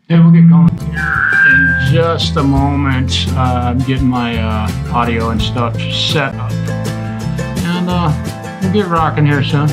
Yeah, we'll get going here in just a moment. I'm getting my audio and stuff set up, and we'll get rocking here soon.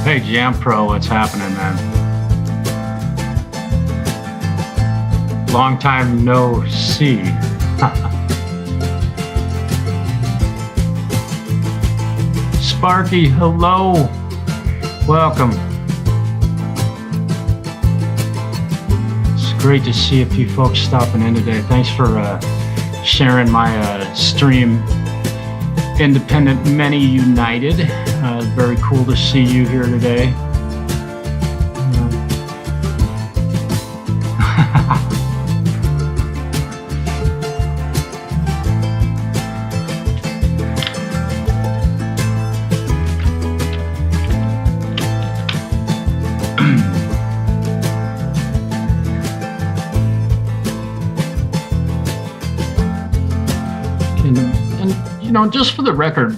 Hey, Jampro, what's happening, man? Long time no see. Sparky, hello. Welcome. It's great to see a few folks stopping in today. Thanks for sharing my stream. Independent Many United. Very cool to see you here today. You know, just for the record,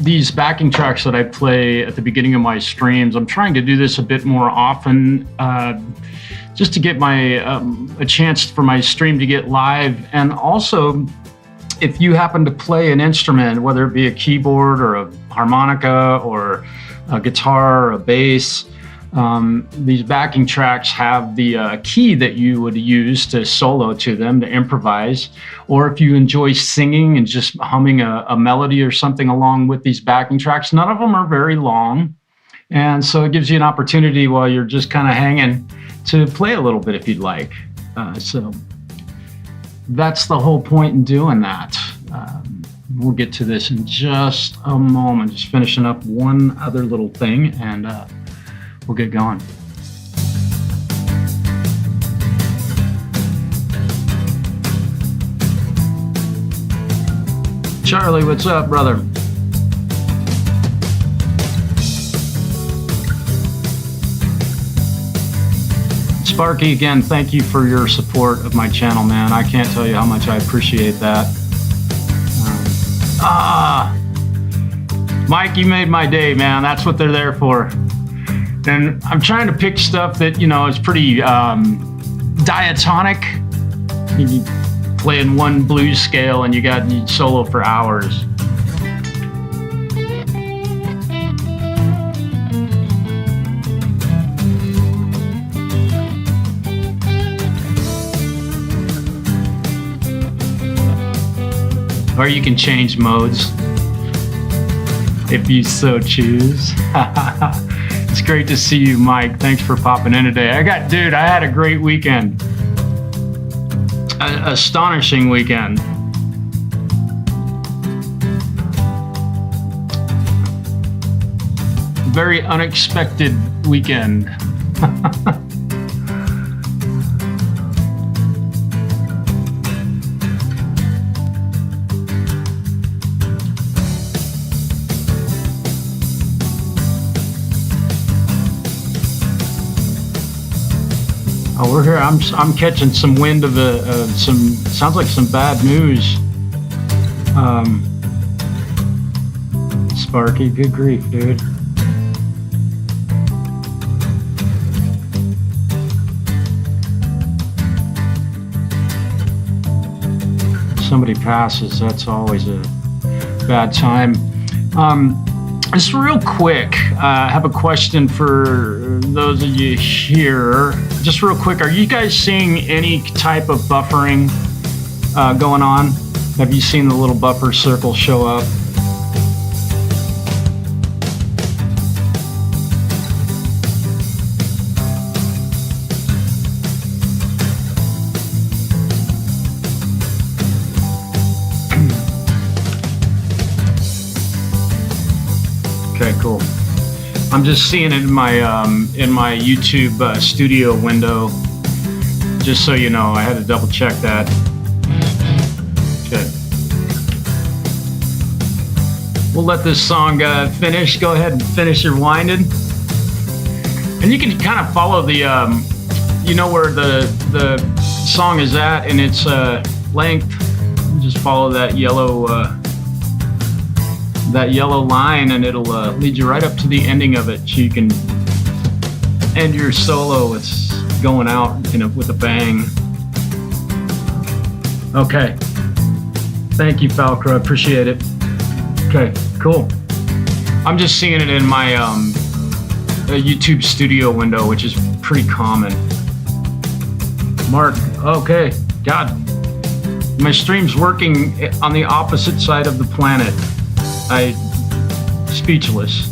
these backing tracks that I play at the beginning of my streams, I'm trying to do this a bit more often, just to get my a chance for my stream to get live. And also, if you happen to play an instrument, whether it be a keyboard or a harmonica or a guitar or a bass, These backing tracks have the key that you would use to solo to them, to improvise, or if you enjoy singing and just humming a melody or something along with these backing tracks. None of them are very long, and so it gives you an opportunity while you're just kind of hanging to play a little bit if you'd like. So that's the whole point in doing that. We'll get to this in just a moment. Just finishing up one other little thing, and we'll get going. Charlie, what's up, brother? Sparky, again, thank you for your support of my channel, man. I can't tell you how much I appreciate that. Mike, you made my day, man. That's what they're there for. And I'm trying to pick stuff that, you know, is pretty diatonic. You play in one blues scale and you solo for hours. Or you can change modes if you so choose. It's great to see you, Mike. Thanks for popping in today. Dude, I had a great weekend. An astonishing weekend. Very unexpected weekend. Oh, we're here. I'm catching some wind of sounds like some bad news. Sparky, good grief, dude. Somebody passes, that's always a bad time. Just real quick, I have a question for those of you here. Just real quick, are you guys seeing any type of buffering going on? Have you seen the little buffer circle show up? Okay, cool. I'm just seeing it in my YouTube studio window. Just so you know, I had to double check that. Okay. We'll let this song finish. Go ahead and finish your winding. And you can kind of follow the, you know where the song is at and its length. Just follow that yellow line and it'll lead you right up to the ending of it, so you can end your solo. It's going out, you know, with a bang. Okay, thank you, Falcro, I appreciate it. Okay, cool. I'm just seeing it in my YouTube studio window, which is pretty common. Mark, okay, God, my stream's working on the opposite side of the planet. Speechless.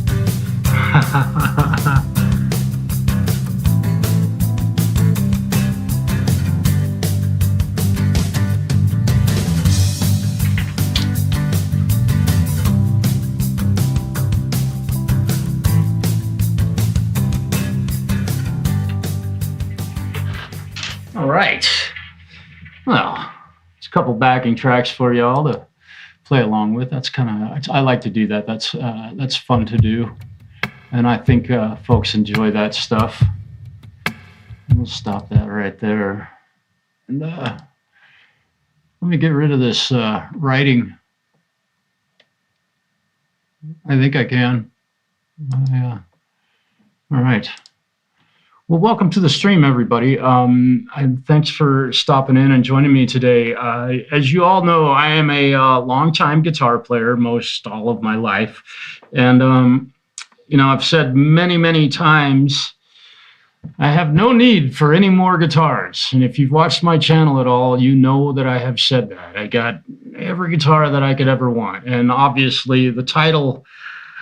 All right. Well, it's a couple backing tracks for y'all to play along with. That's kind of, I like to do that. That's fun to do, and I think folks enjoy that stuff. And we'll stop that right there, and let me get rid of this writing. I think I can. Yeah. All right. Well, welcome to the stream, everybody. And thanks for stopping in and joining me today. As you all know, I am a longtime guitar player, most all of my life. And, you know, I've said many, many times I have no need for any more guitars. And if you've watched my channel at all, you know that I have said that. I got every guitar that I could ever want. And obviously the title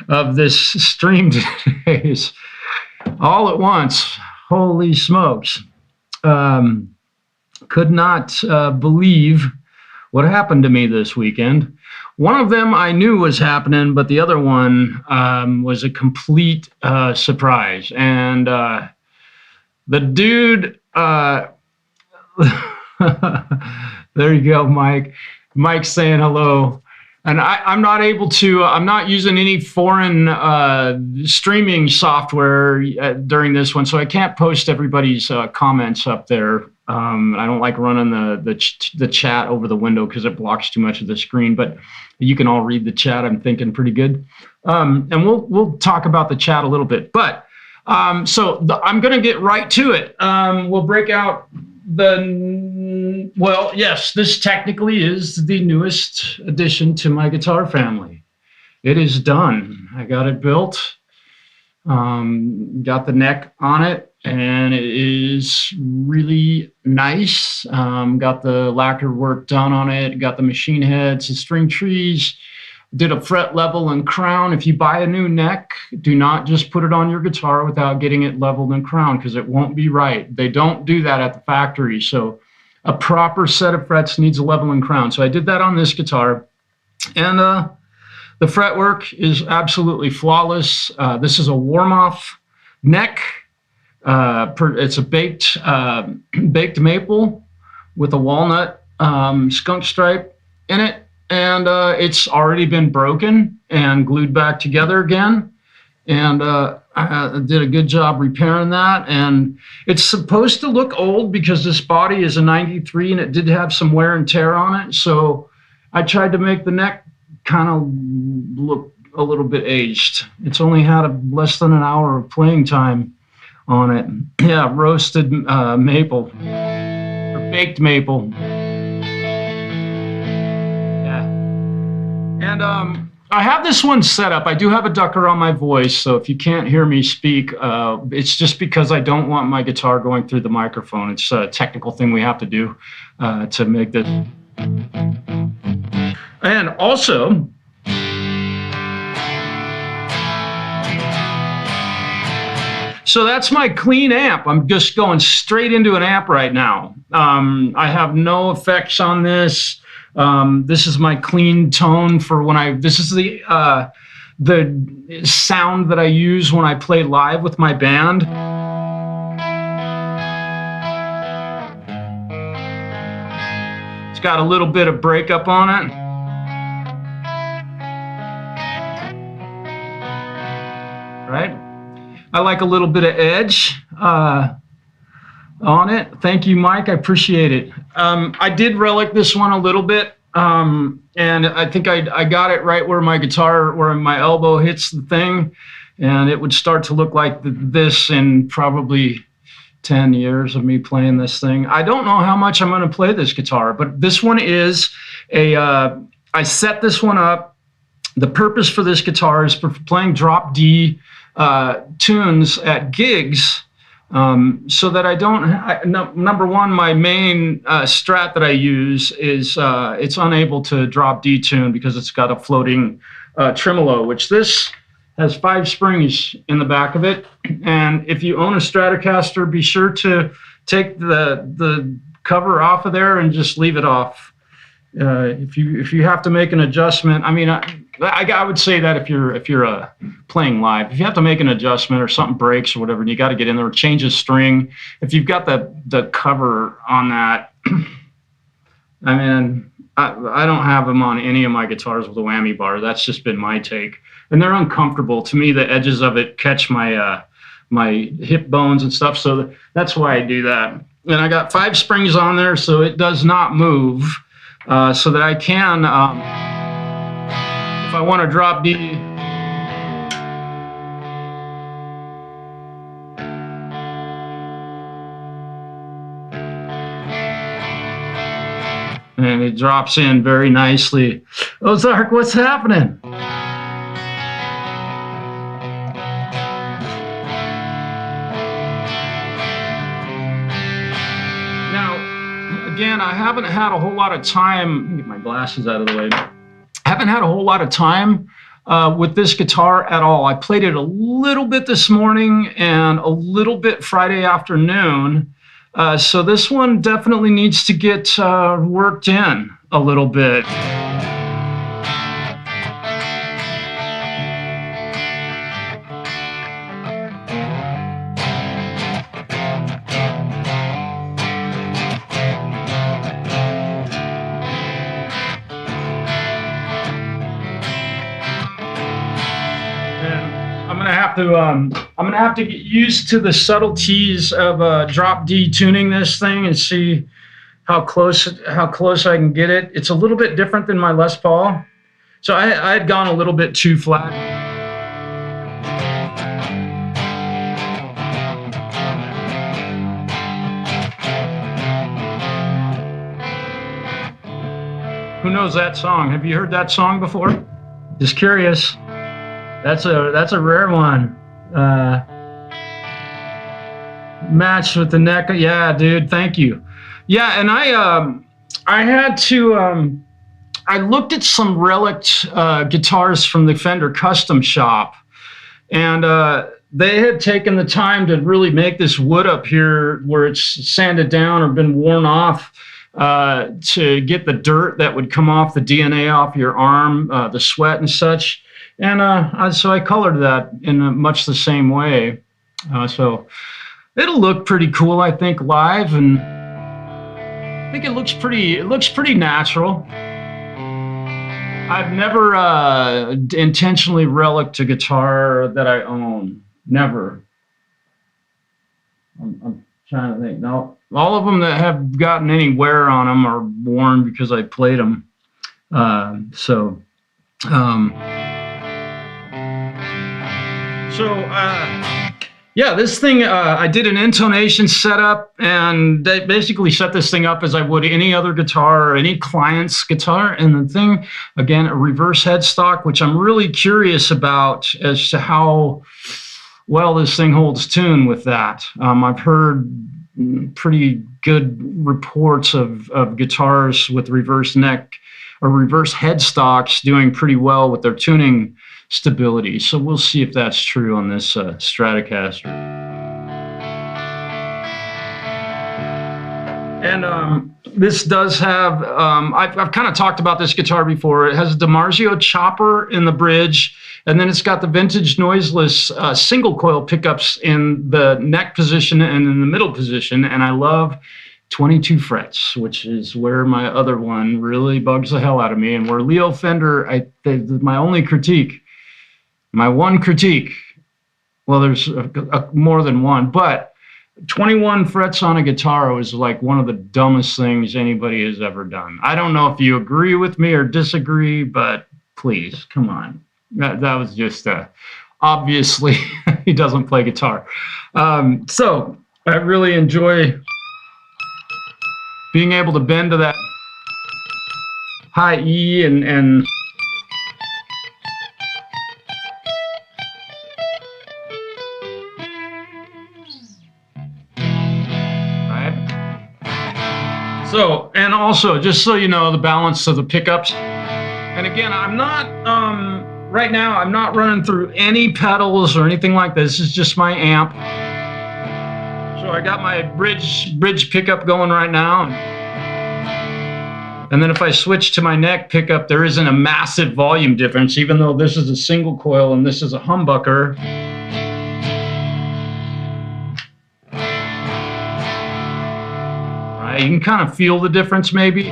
of this stream today is All at Once. Holy smokes. Could not believe what happened to me this weekend. One of them I knew was happening, but the other one was a complete surprise. And the dude, there you go, Mike. Mike's saying hello. And I'm not able to, I'm not using any foreign streaming software during this one, so I can't post everybody's comments up there. I don't like running the chat over the window because it blocks too much of the screen, but you can all read the chat, I'm thinking pretty good. And we'll talk about the chat a little bit. But I'm going to get right to it. We'll break out well, yes, this technically is the newest addition to my guitar family. It is done. I got it built, got the neck on it, and it is really nice. Got the lacquer work done on it, got the machine heads, the string trees, did a fret level and crown. If you buy a new neck, do not just put it on your guitar without getting it leveled and crowned, because it won't be right. They don't do that at the factory. So a proper set of frets needs a level and crown. So I did that on this guitar. And the fretwork is absolutely flawless. This is a warm-off neck. It's a baked maple with a walnut skunk stripe in it. And it's already been broken and glued back together again. And I did a good job repairing that. And it's supposed to look old because this body is a 93 and it did have some wear and tear on it. So I tried to make the neck kind of look a little bit aged. It's only had less than an hour of playing time on it. Yeah, roasted maple or baked maple. And I have this one set up. I do have a ducker on my voice, so if you can't hear me speak, it's just because I don't want my guitar going through the microphone. It's a technical thing we have to do to make this. And also, so that's my clean amp. I'm just going straight into an amp right now. I have no effects on this. This is my clean tone for when this is the sound that I use when I play live with my band. It's got a little bit of breakup on it. Right? I like a little bit of edge on it. Thank you, Mike. I appreciate it. I did relic this one a little bit, and I think I got it right where my guitar, where my elbow hits the thing, and it would start to look like this in probably 10 years of me playing this thing. I don't know how much I'm going to play this guitar, but this one is I set this one up. The purpose for this guitar is for playing drop D tunes at gigs. So that I don't, number one, my main strat that I use is it's unable to drop D tune because it's got a floating tremolo, which this has 5 springs in the back of it. And if you own a Stratocaster, be sure to take the cover off of there and just leave it off. If you have to make an adjustment, I mean, I would say that if you're playing live, if you have to make an adjustment or something breaks or whatever, and you got to get in there or change a string, if you've got the cover on that, I mean, I don't have them on any of my guitars with a whammy bar. That's just been my take, and they're uncomfortable to me. The edges of it catch my my hip bones and stuff, so that's why I do that. And I got 5 springs on there, so it does not move. So that I can, if I want to drop D, and it drops in very nicely. Ozark, what's happening? again, I haven't had a whole lot of time. Let me get my glasses out of the way. I haven't had a whole lot of time with this guitar at all. I played it a little bit this morning and a little bit Friday afternoon. So this one definitely needs to get worked in a little bit. I'm gonna have to get used to the subtleties of drop D tuning this thing and see how close I can get it. It's a little bit different than my Les Paul, so I had gone a little bit too flat. Who knows that song? Have you heard that song before? Just curious. That's a rare one. Matched with the neck. Yeah, dude. Thank you. Yeah, and I had to. I looked at some relict guitars from the Fender Custom Shop, and they had taken the time to really make this wood up here where it's sanded down or been worn off to get the dirt that would come off the DNA off your arm, the sweat and such. And so I colored that in much the same way. So it'll look pretty cool, I think, live, and I think it looks pretty natural. I've never intentionally reliced a guitar that I own. Never. I'm trying to think. No, all of them that have gotten any wear on them are worn because I played them. Yeah, this thing, I did an intonation setup, and they basically set this thing up as I would any other guitar or any client's guitar. And the thing, again, a reverse headstock, which I'm really curious about as to how well this thing holds tune with that. I've heard pretty good reports of guitars with reverse neck or reverse headstocks doing pretty well with their tuning stability. So we'll see if that's true on this Stratocaster. And this does have, I've kind of talked about this guitar before. It has a DiMarzio chopper in the bridge, and then it's got the vintage noiseless single coil pickups in the neck position and in the middle position. And I love 22 frets, which is where my other one really bugs the hell out of me, and where Leo Fender, my only critique, my one critique, well, there's more than one, but 21 frets on a guitar is like one of the dumbest things anybody has ever done. I don't know if you agree with me or disagree, but please, come on. That was just, obviously, he doesn't play guitar. So I really enjoy being able to bend to that high E and so, and also, just so you know, the balance of the pickups. And again, I'm not, right now, I'm not running through any pedals or anything like this. This is just my amp. So I got my bridge pickup going right now. And then if I switch to my neck pickup, there isn't a massive volume difference, even though this is a single coil and this is a humbucker. You can kind of feel the difference, maybe.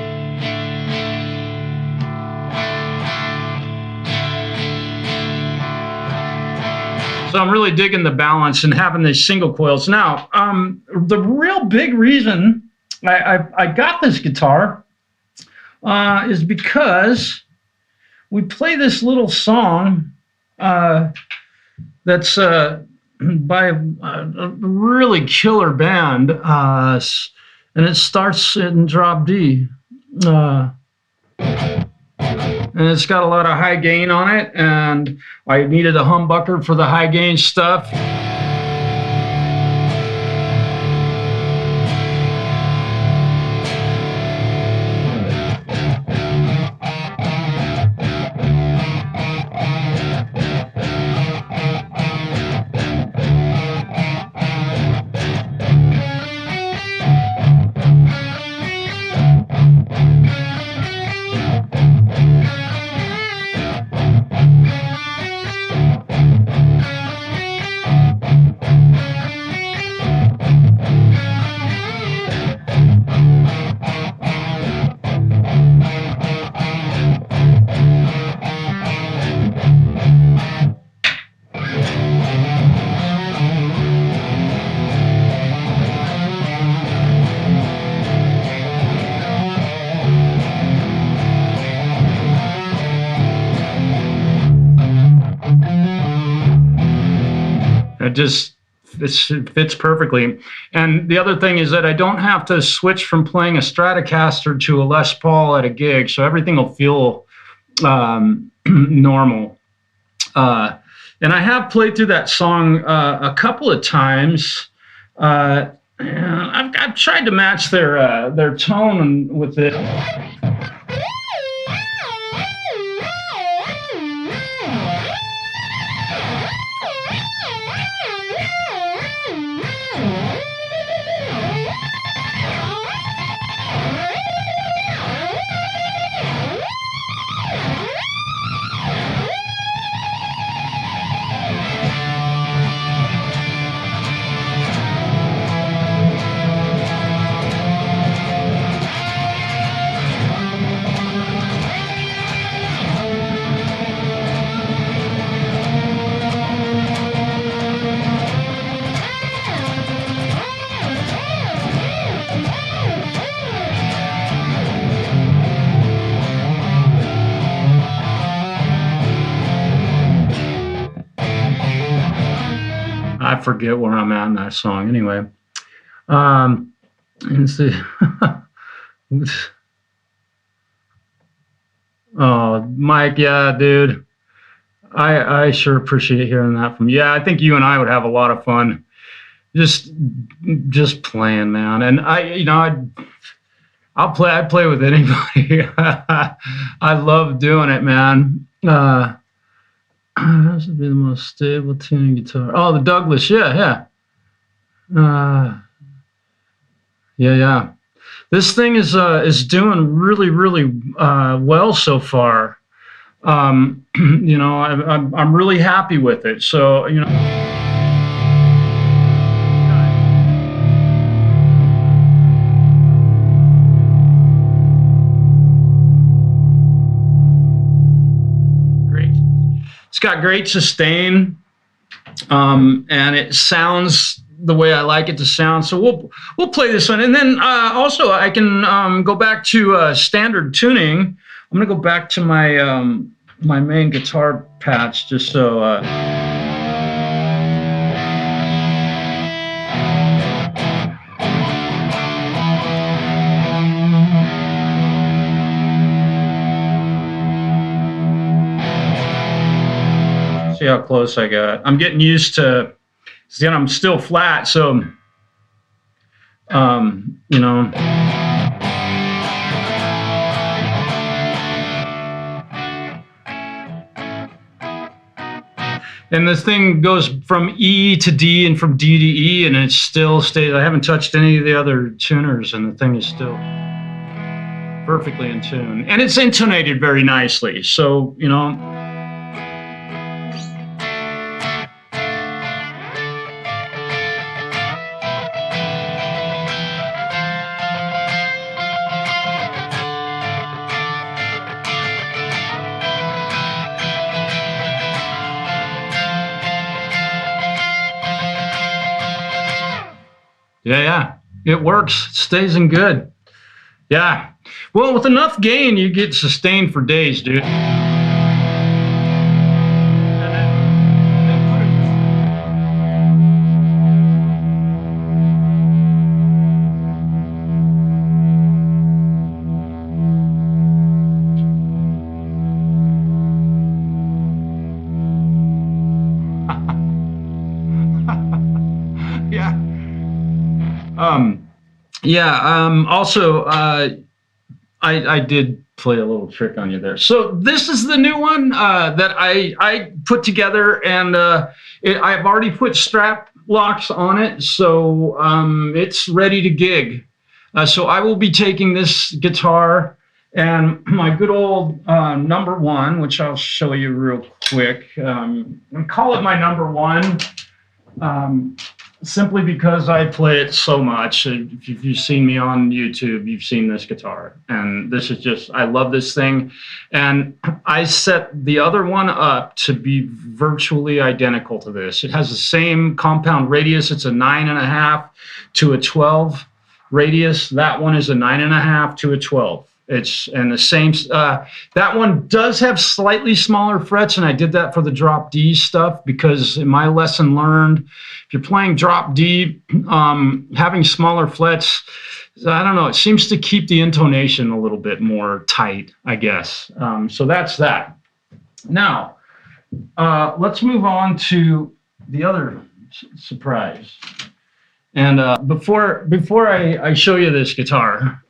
So I'm really digging the balance and having these single coils. Now, the real big reason I got this guitar is because we play this little song that's by a really killer band. And it starts in drop D. And it's got a lot of high gain on it, and I needed a humbucker for the high gain stuff. it fits perfectly. And the other thing is that I don't have to switch from playing a Stratocaster to a Les Paul at a gig, so everything will feel normal. And I have played through that song a couple of times. I've tried to match their tone with it. I forget where I'm at in that song. Anyway, let's see. Oh, Mike, yeah, dude. I sure appreciate hearing that from you. Yeah, I think you and I would have a lot of fun just playing, man. And I'd play with anybody. I love doing it, man. This would be the most stable tuning guitar. Oh, the Douglas, yeah. Yeah. This thing is doing really, really well so far. I'm really happy with it. So, it's got great sustain, and it sounds the way I like it to sound. So we'll play this one, and then also I can go back to standard tuning. I'm gonna go back to my my main guitar patch just so. See how close I got. I'm getting used to, see, I'm still flat, so, And this thing goes from E to D and from D to E, and it still stays. I haven't touched any of the other tuners, and the thing is still perfectly in tune. And it's intonated very nicely, so, Yeah, it works. It stays in good. Yeah. Well, with enough gain, you get sustained for days, dude. Also, I did play a little trick on you there. So this is the new one that I put together, and I've already put strap locks on it, so it's ready to gig. So I will be taking this guitar and my good old number one, which I'll show you real quick. I call it my number one. Simply because I play it so much. If you've seen me on YouTube, you've seen this guitar. And this is just, I love this thing. And I set the other one up to be virtually identical to this. It has the same compound radius. It's a 9.5 to a 12 radius. That one is a 9.5 to a 12. It's and the same. That one does have slightly smaller frets, and I did that for the drop D stuff because in my lesson learned, if you're playing drop D, having smaller frets, I don't know, it seems to keep the intonation a little bit more tight, I guess. So that's that. Now, let's move on to the other surprise. And before I show you this guitar,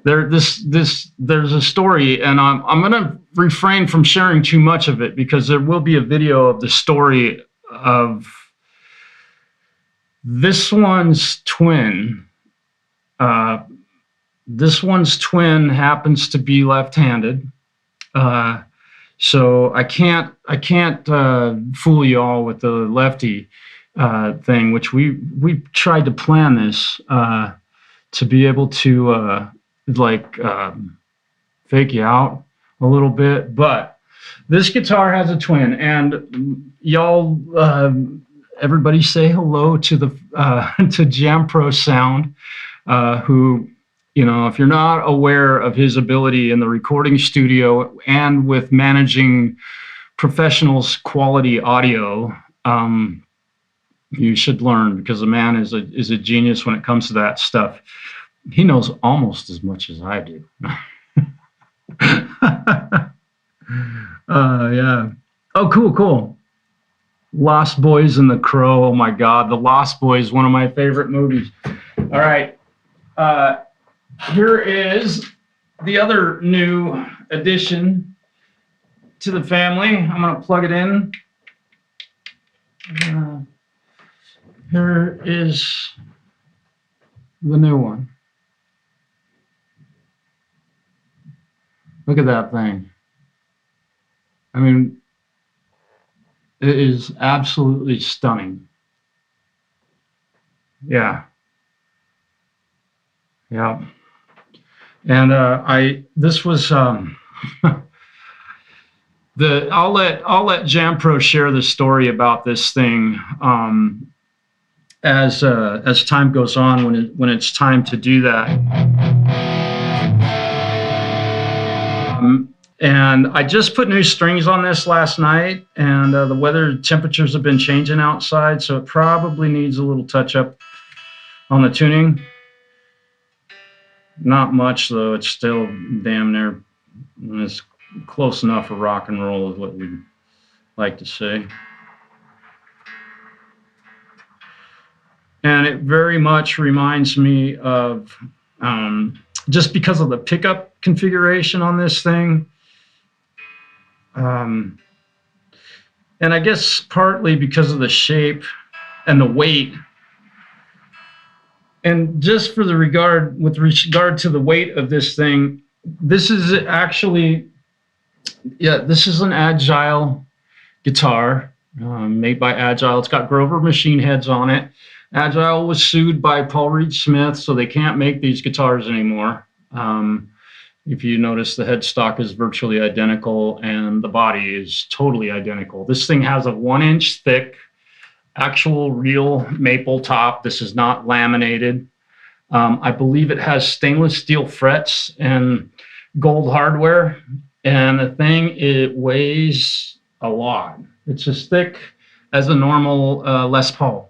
there's a story, and I'm gonna refrain from sharing too much of it because there will be a video of the story of this one's twin. This one's twin happens to be left-handed, so I can't fool you all with the lefty thing, which we tried to plan this to be able to fake you out a little bit. But this guitar has a twin, and y'all, everybody say hello to the to Jamprosound, who, you know, if you're not aware of his ability in the recording studio and with managing professionals' quality audio, you should learn, because the man is a genius when it comes to that stuff. He knows almost as much as I do. Yeah. Oh, cool. Lost Boys and the Crow. Oh my God, The Lost Boys, one of my favorite movies. All right. Here is the other new addition to the family. I'm going to plug it in. Here is the new one. Look at that thing. I mean, it is absolutely stunning. Yeah. Yeah. And this was I'll let Jampro share the story about this thing as time goes on, when it's time to do that. And I just put new strings on this last night, and the weather temperatures have been changing outside, so it probably needs a little touch up on the tuning. Not much though, it's still damn near, it's close enough for rock and roll is what we'd like to say. And it very much reminds me of, just because of the pickup configuration on this thing, and I guess partly because of the shape and the weight, and just with regard to the weight of this thing, this is actually, yeah, this is an Agile guitar, made by Agile. It's got Grover machine heads on it. Agile was sued by Paul Reed Smith, so they can't make these guitars anymore. If you notice, the headstock is virtually identical and the body is totally identical. This thing has a 1-inch thick, actual real maple top. This is not laminated. I believe it has stainless steel frets and gold hardware. And the thing, it weighs a lot. It's as thick as a normal Les Paul.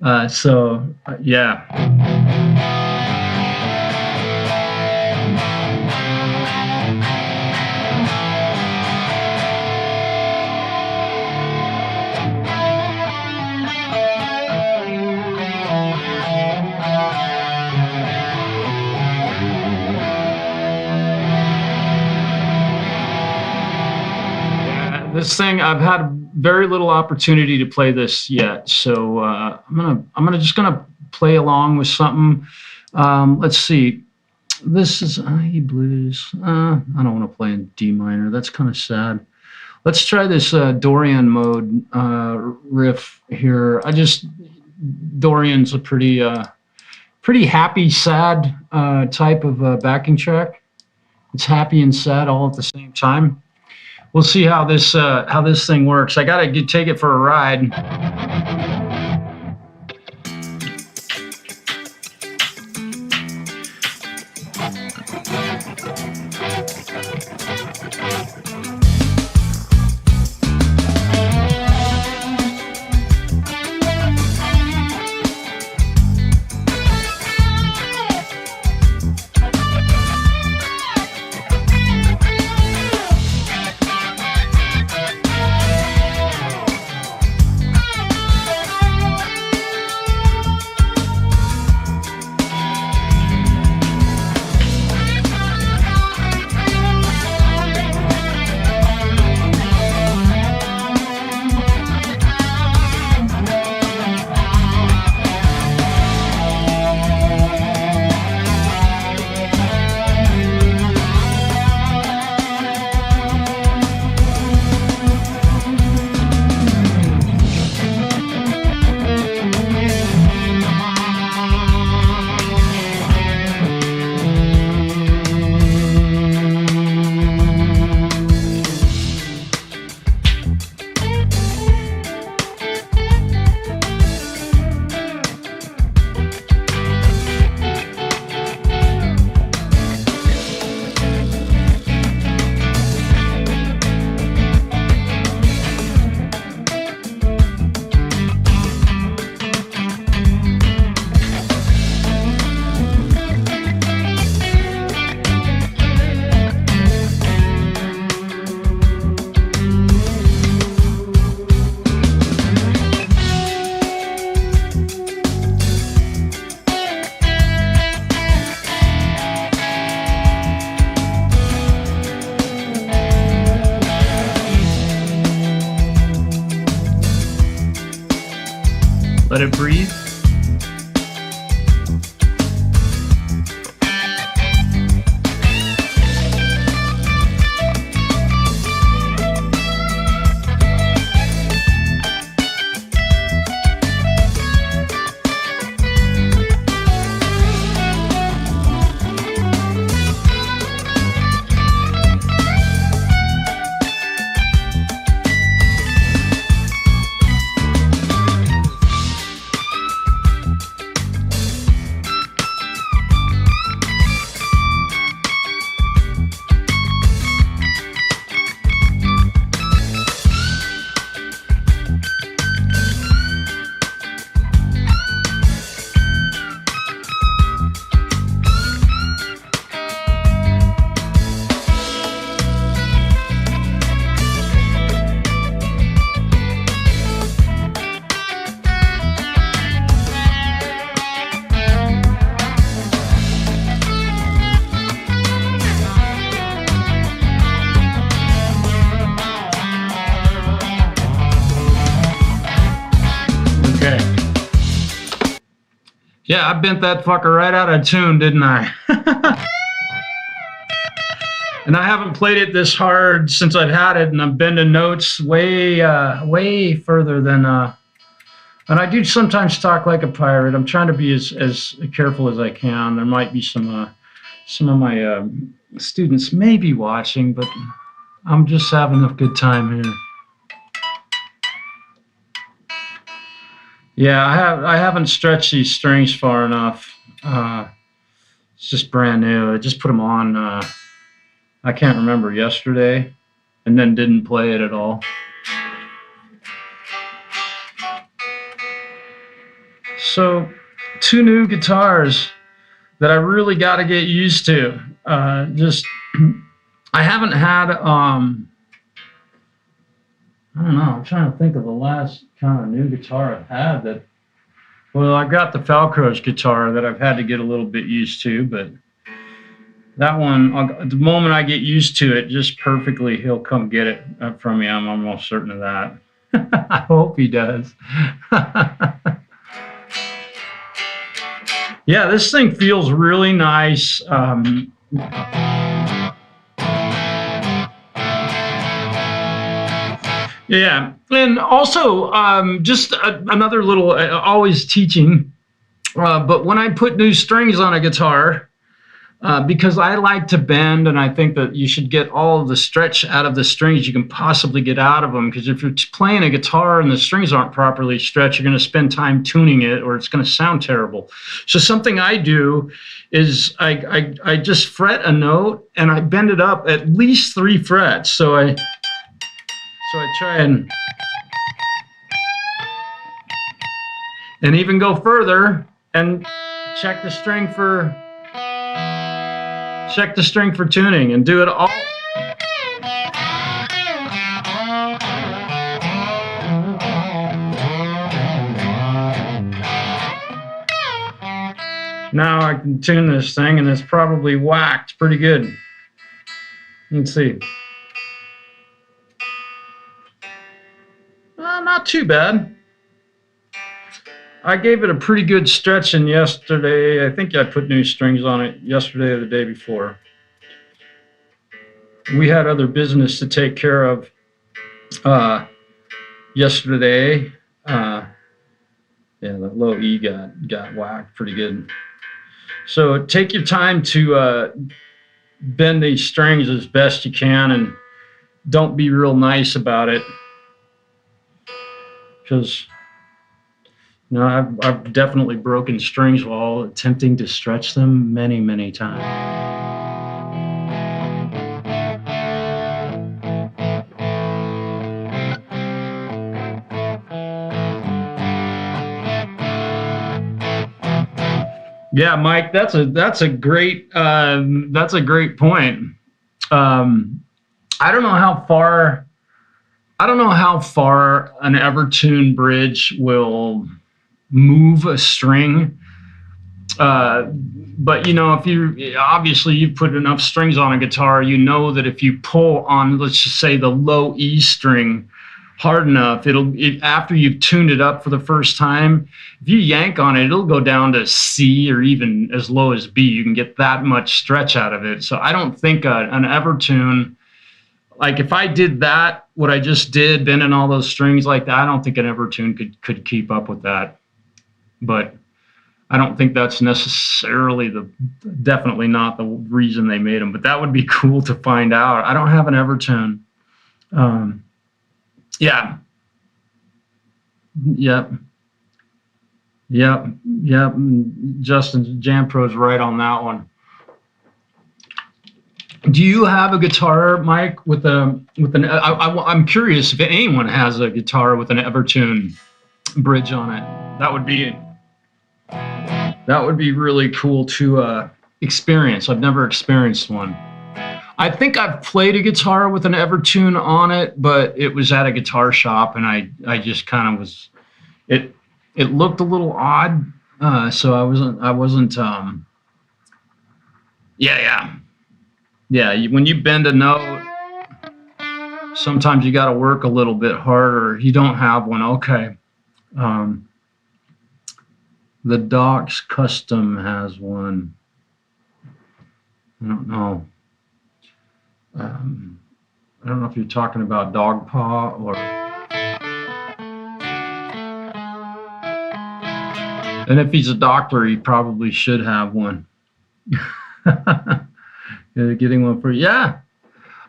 Yeah. This thing, I've had very little opportunity to play this yet, so I'm just gonna play along with something. Let's see. This is E blues. I don't want to play in D minor. That's kind of sad. Let's try this Dorian mode riff here. Dorian's a pretty happy, sad type of backing track. It's happy and sad all at the same time. We'll see how this thing works. I gotta take it for a ride. Let it breathe. Yeah, I bent that fucker right out of tune, didn't I? And I haven't played it this hard since I've had it, and I'm bending notes way further than. And I do sometimes talk like a pirate. I'm trying to be as careful as I can. There might be some of my students may be watching, but I'm just having a good time here. Yeah, I haven't stretched these strings far enough. It's just brand new. I just put them on, I can't remember, yesterday, and then didn't play it at all. So, two new guitars that I really got to get used to. I haven't had, I don't know, I'm trying to think of the last kind of new guitar I've had that, well, I've got the THEFALCRO's guitar that I've had to get a little bit used to, but that one, the moment I get used to it, just perfectly, he'll come get it from me. I'm almost certain of that. I hope he does. Yeah, this thing feels really nice. Yeah, and also just another little, always teaching, but when I put new strings on a guitar, because I like to bend, and I think that you should get all of the stretch out of the strings you can possibly get out of them. Because if you're playing a guitar and the strings aren't properly stretched, you're going to spend time tuning it, or it's going to sound terrible. So something I do is I just fret a note and I bend it up at least 3 frets. So I try and even go further and check the string for tuning and do it all. Now I can tune this thing, and it's probably whacked pretty good. Let's see. Not too bad. I gave it a pretty good stretching yesterday. I think I put new strings on it yesterday or the day before. We had other business to take care of yesterday. Yeah, the low E got whacked pretty good. So take your time to bend these strings as best you can, and don't be real nice about it, because I've definitely broken strings while attempting to stretch them many times. Yeah, Mike, that's a great point. I don't know how far an Evertune bridge will move a string, but if you've put enough strings on a guitar, you know that if you pull on, let's just say, the low E string hard enough, after you've tuned it up for the first time, if you yank on it, it'll go down to C or even as low as B. You can get that much stretch out of it. So I don't think an Evertune, like if I did that, what I just did, bending all those strings like that, I don't think an Evertune could keep up with that. But I don't think that's necessarily definitely not the reason they made them. But that would be cool to find out. I don't have an Evertune. Yeah. Yep. Justin Jampro's right on that one. Do you have a guitar, Mike, with an? I'm curious if anyone has a guitar with an Evertune bridge on it. That would be really cool to experience. I've never experienced one. I think I've played a guitar with an Evertune on it, but it was at a guitar shop, and I just kind of was. It looked a little odd, so I wasn't. Yeah. When you bend a note, sometimes you got to work a little bit harder. You don't have one, okay. The Doc's Custom has one. I don't know. I don't know if you're talking about Dog Paw or. And if he's a doctor, he probably should have one. Getting one for, yeah.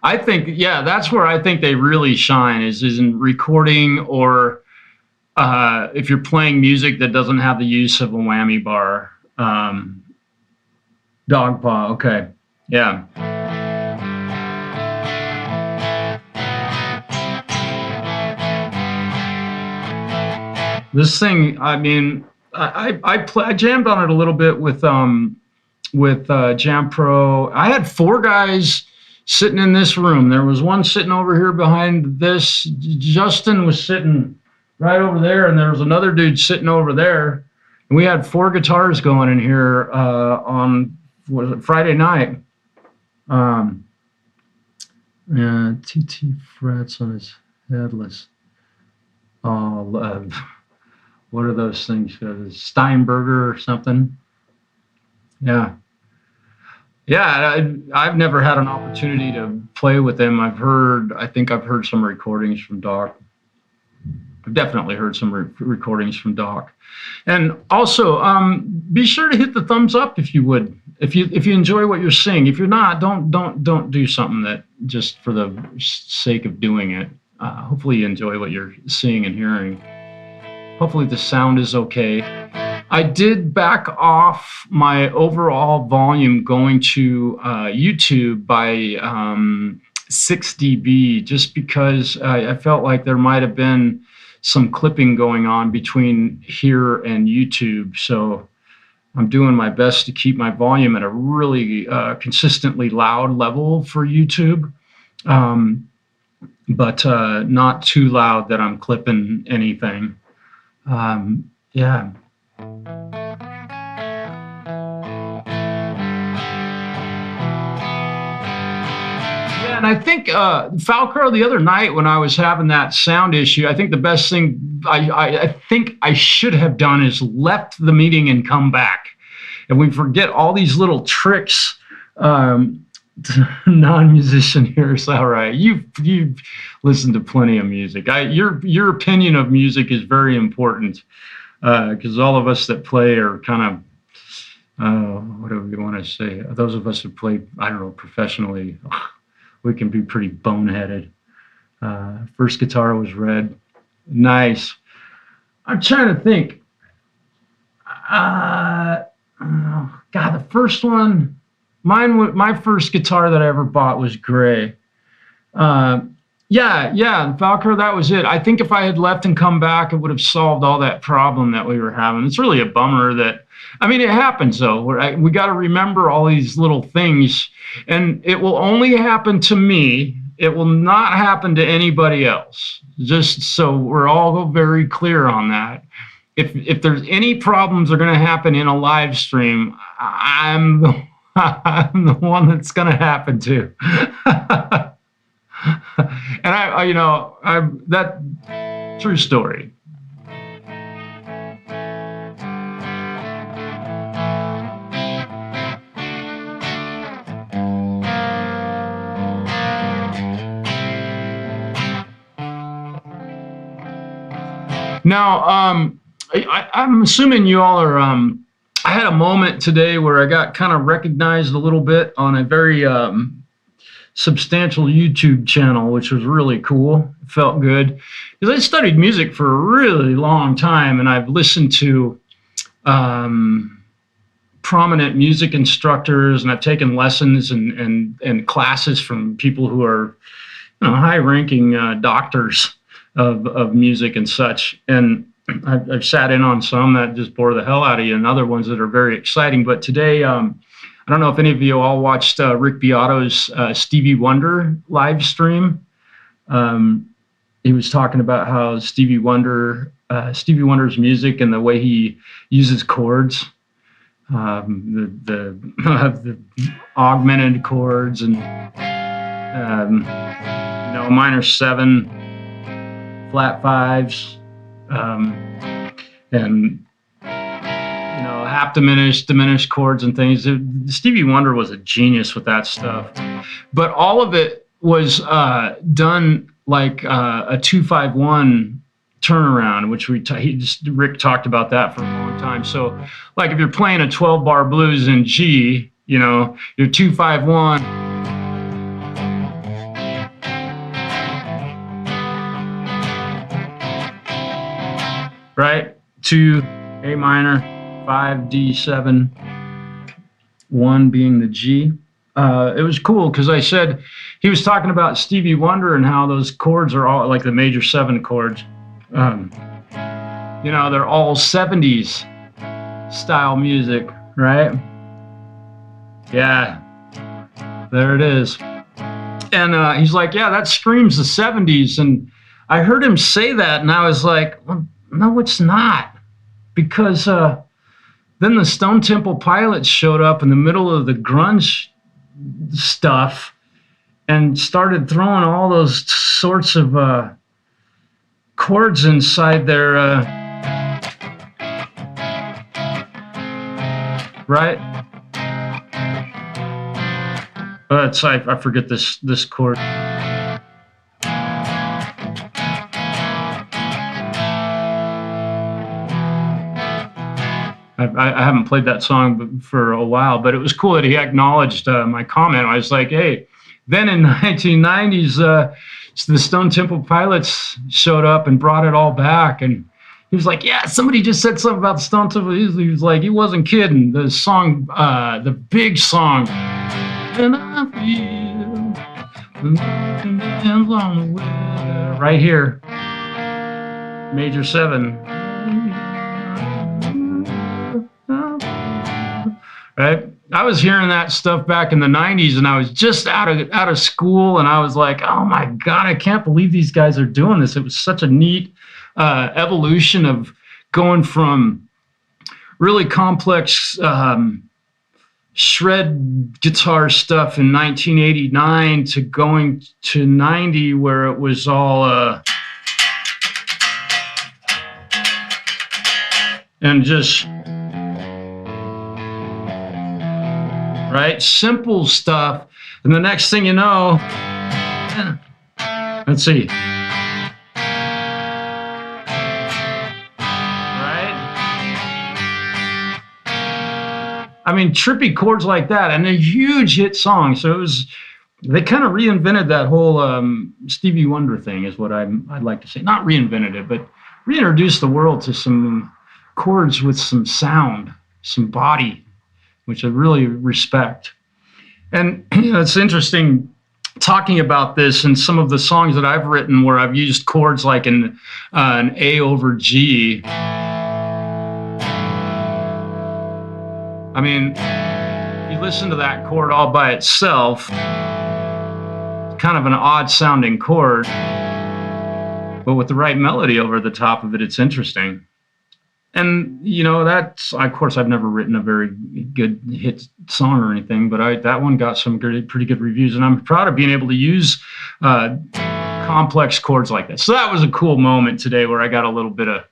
I think, yeah, that's where I think they really shine is in recording, or if you're playing music that doesn't have the use of a whammy bar. Dog Paw, okay, yeah. This thing, I mean, I jammed on it a little bit with Jampro. I had 4 guys sitting in this room. There was one sitting over here behind this. Justin was sitting right over there, and there was another dude sitting over there. And we had 4 guitars going in here on, what was it, Friday night. TT frets on his headless. Oh, what are those things? Steinberger or something? Yeah. Yeah, I've never had an opportunity to play with them. I think I've heard some recordings from Doc. I've definitely heard some recordings from Doc. And also, be sure to hit the thumbs up if you would. If you enjoy what you're seeing. If you're not, don't do something that just for the sake of doing it. Hopefully you enjoy what you're seeing and hearing. Hopefully the sound is okay. I did back off my overall volume going to YouTube by 6 dB, just because I felt like there might have been some clipping going on between here and YouTube. So I'm doing my best to keep my volume at a really consistently loud level for YouTube, but not too loud that I'm clipping anything. Yeah. And I think Falcro the other night when I was having that sound issue, I think the best thing I think I should have done is left the meeting and come back. And we forget all these little tricks. Non-musician here is all right. You've listened to plenty of music. Your opinion of music is very important, because all of us that play are kind of what do we want to say? Those of us who play, I don't know, professionally. We can be pretty boneheaded. First guitar was red. Nice. I'm trying to think. God, the first one, my first guitar that I ever bought was gray. Yeah, Falcro, that was it. I think if I had left and come back, it would have solved all that problem that we were having. It's really a bummer that, I mean, it happens though. We got to remember all these little things, and it will only happen to me. It will not happen to anybody else. Just so we're all very clear on that. If there's any problems are going to happen in a live stream, I'm the one that's going to happen to. And that true story. Now, I'm assuming you all are, I had a moment today where I got kind of recognized a little bit on a very substantial YouTube channel, which was really cool. It felt good. Because I studied music for a really long time, and I've listened to prominent music instructors, and I've taken lessons and classes from people who are, high-ranking doctors of music and such. And I've sat in on some that just bore the hell out of you, and other ones that are very exciting. But today, I don't know if any of you all watched Rick Beato's Stevie Wonder live stream. He was talking about how Stevie Wonder's music and the way he uses chords, the augmented chords, and minor 7, flat 5s, and half diminished chords and things. Stevie Wonder was a genius with that stuff, but all of it was done like a 2-5-1 turnaround, which Rick talked about that for a long time. So, like if you're playing a 12-bar blues in G, your 2-5-1. Right? 2, A minor, 5, D7, 1 being the G. It was cool because I said he was talking about Stevie Wonder and how those chords are all like the major 7 chords. They're all 70s style music, right? Yeah, there it is. And he's like, yeah, that screams the 70s. And I heard him say that, and I was like, well, no, it's not. Because then the Stone Temple Pilots showed up in the middle of the grunge stuff and started throwing all those sorts of chords inside their right. But I forget this chord. I haven't played that song for a while, but it was cool that he acknowledged my comment. I was like, hey, then in 1990s, the Stone Temple Pilots showed up and brought it all back. And he was like, yeah, somebody just said something about the Stone Temple. He was like, he wasn't kidding. The song, the big song. And I feel the hands on the weather. Right here. Major 7. Right? I was hearing that stuff back in the 90s, and I was just out of school, and I was like, oh my God, I can't believe these guys are doing this. It was such a neat evolution of going from really complex shred guitar stuff in 1989 to going to 90, where it was all and just right, simple stuff, and the next thing you know, let's see, right? I mean, trippy chords like that, and a huge hit song. So they kind of reinvented that whole Stevie Wonder thing, is what I'd like to say. Not reinvented it, but reintroduced the world to some chords with some sound, some body, which I really respect. And it's interesting talking about this and some of the songs that I've written where I've used chords like an A over G. I mean, if you listen to that chord all by itself, it's kind of an odd sounding chord, but with the right melody over the top of it, it's interesting. And, you know, that's, of course, I've never written a very good hit song or anything, but that one got some pretty good reviews, and I'm proud of being able to use complex chords like that. So that was a cool moment today where I got a little bit of,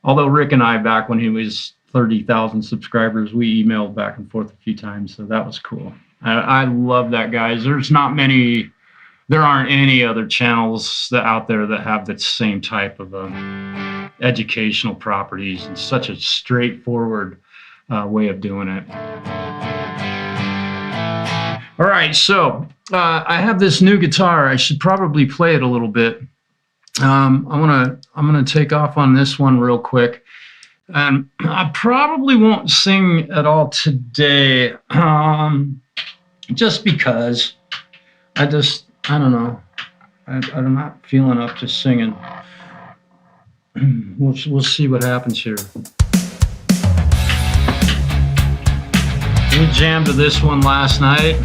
although Rick and I, back when he was 30,000 subscribers, we emailed back and forth a few times, so that was cool. I love that, guys. There aren't any other channels out there that have the same type of educational properties and such a straightforward way of doing it. All right, so I have this new guitar. I should probably play it a little bit. I'm gonna take off on this one real quick, and I probably won't sing at all today, just because I don't know. I'm not feeling up to singing. We'll see what happens here. We jammed to this one last night.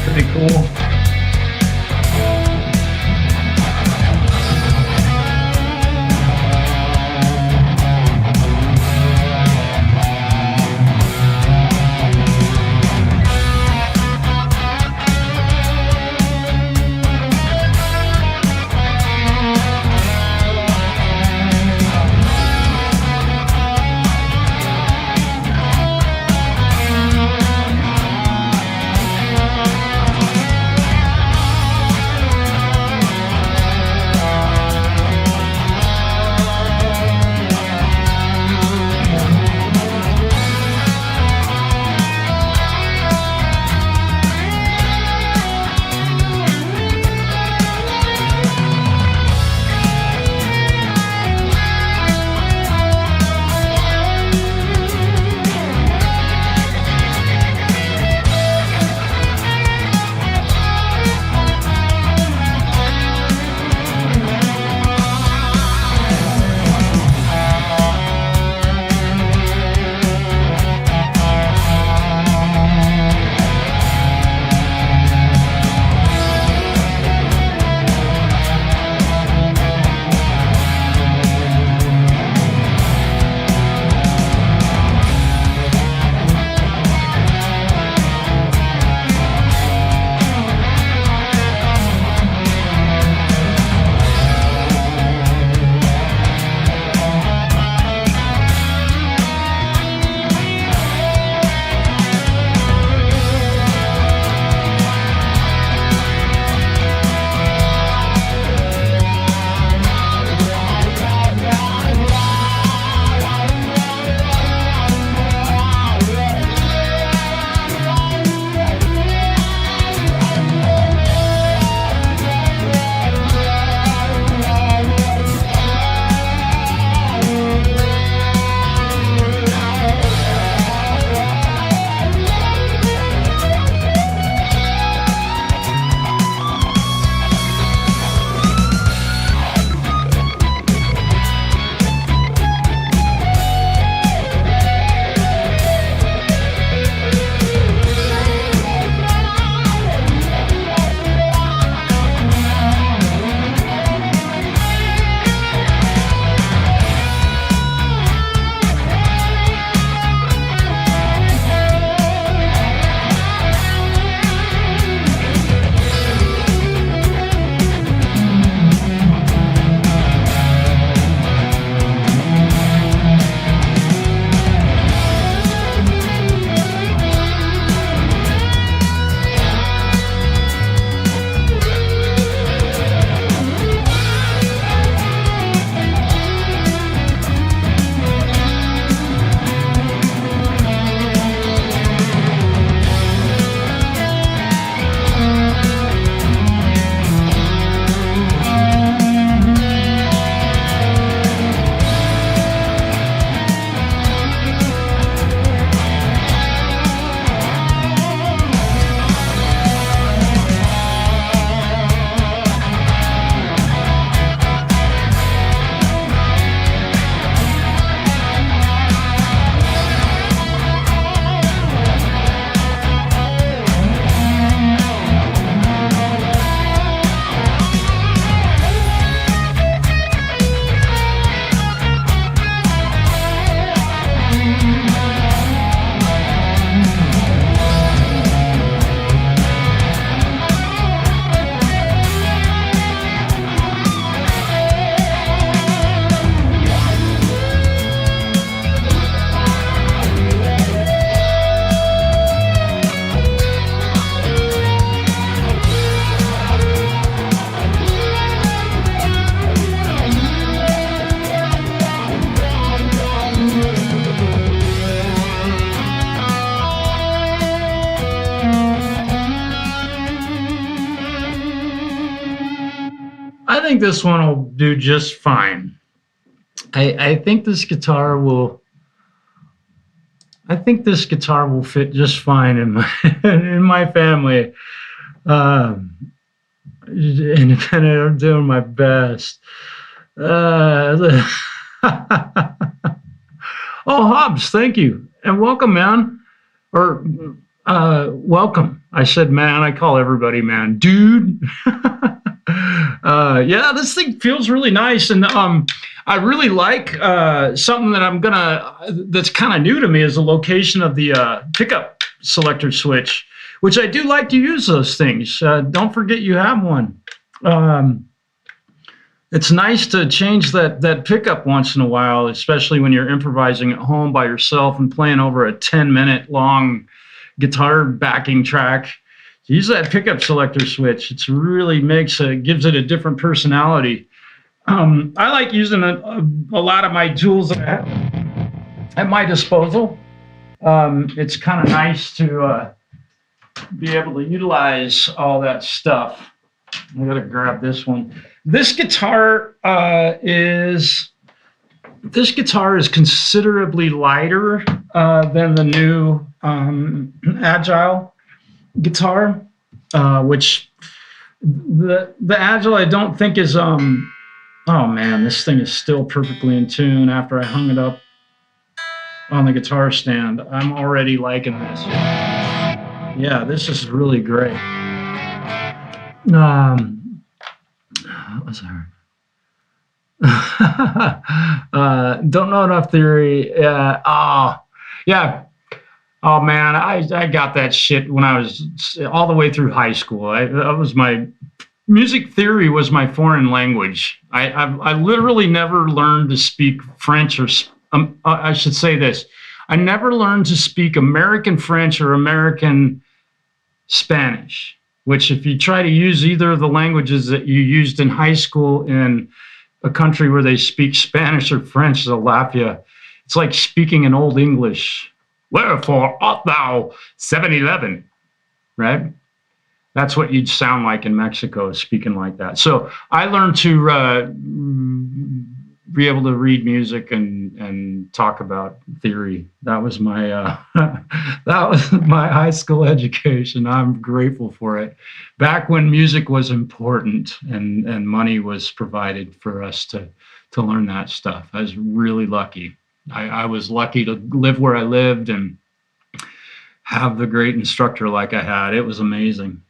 Pretty cool. think this one will do just fine. I think this guitar will. I think this guitar will fit just fine in my in my family. Independent, I'm doing my best. Oh, Hobbs, thank you and welcome, man. Or welcome. I said man. I call everybody man, dude. Yeah, this thing feels really nice, and I really like something that that's kind of new to me is the location of the pickup selector switch, which I do like to use those things. Don't forget you have one. It's nice to change that pickup once in a while, especially when you're improvising at home by yourself and playing over a 10-minute long guitar backing track. Use that pickup selector switch. It's really gives it a different personality. I like using a lot of my tools that I have at my disposal. It's kind of nice to be able to utilize all that stuff. I gotta grab this one. This guitar is considerably lighter than the new Agile guitar, which the Agile I don't think is oh man, this thing is still perfectly in tune after I hung it up on the guitar stand. I'm already liking this. Yeah, this is really great. What was that? Don't know enough theory. Yeah. Oh man, I got that shit when I was all the way through high school. That was my music theory was my foreign language. I literally never learned to speak French or I should say this. I never learned to speak American French or American Spanish, which if you try to use either of the languages that you used in high school in a country where they speak Spanish or French, they'll laugh you. It's like speaking in Old English. Wherefore art thou 7-Eleven, right? That's what you'd sound like in Mexico, speaking like that. So I learned to be able to read music and talk about theory. That was my high school education. I'm grateful for it. Back when music was important and money was provided for us to learn that stuff. I was really lucky. I was lucky to live where I lived and have the great instructor like I had. It was amazing.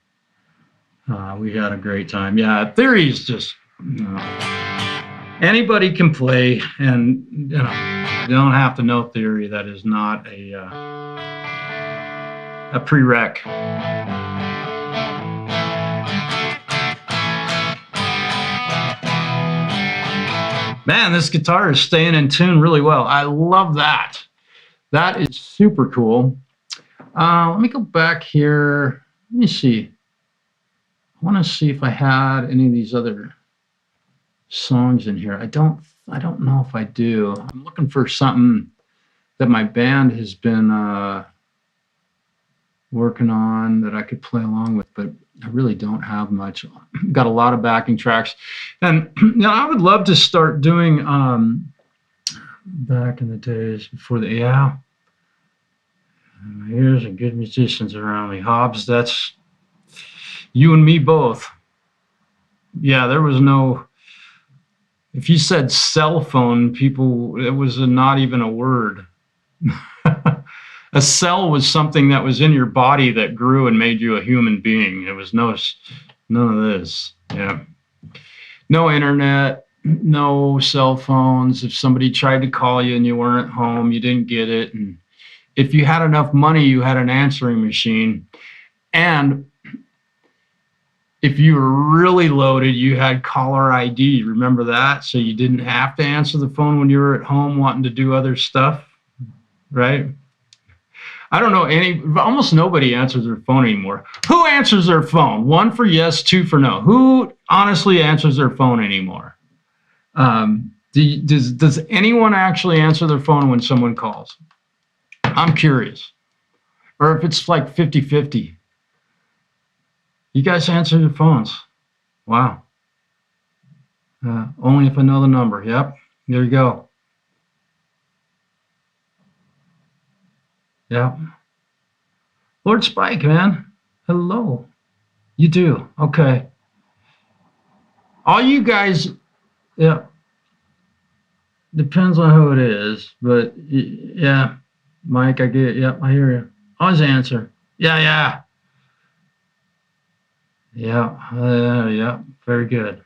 We had a great time. Yeah, theory is just, anybody can play, and you don't have to know theory. That is not a prereq. Man, this guitar is staying in tune really well. I love that. That is super cool. Let me go back here. Let me see. I want to see if I had any of these other songs in here. I don't know if I do. I'm looking for something that my band has been working on that I could play along with, but I really don't have much. Got a lot of backing tracks, and I would love to start doing back in the days before here's some good musicians around me. Hobbs, that's you and me both. Yeah, there was no. If you said cell phone, it was not even a word. A cell was something that was in your body that grew and made you a human being. It was none of this. Yeah. No internet, no cell phones. If somebody tried to call you and you weren't home, you didn't get it. And if you had enough money, you had an answering machine. And if you were really loaded, you had caller ID. Remember that? So you didn't have to answer the phone when you were at home wanting to do other stuff, right? I don't know almost nobody answers their phone anymore. Who answers their phone? 1 for yes, 2 for no. Who honestly answers their phone anymore? Does anyone actually answer their phone when someone calls? I'm curious. Or if it's like 50-50. You guys answer your phones. Wow. Only if I know the number. Yep. There you go. Yep. Lord Spike, man. Hello. You do. Okay. All you guys, yeah. Depends on who it is, but yeah. Mike, I get it. Yep, I hear you. Always answer. Yeah. Yeah. Very good.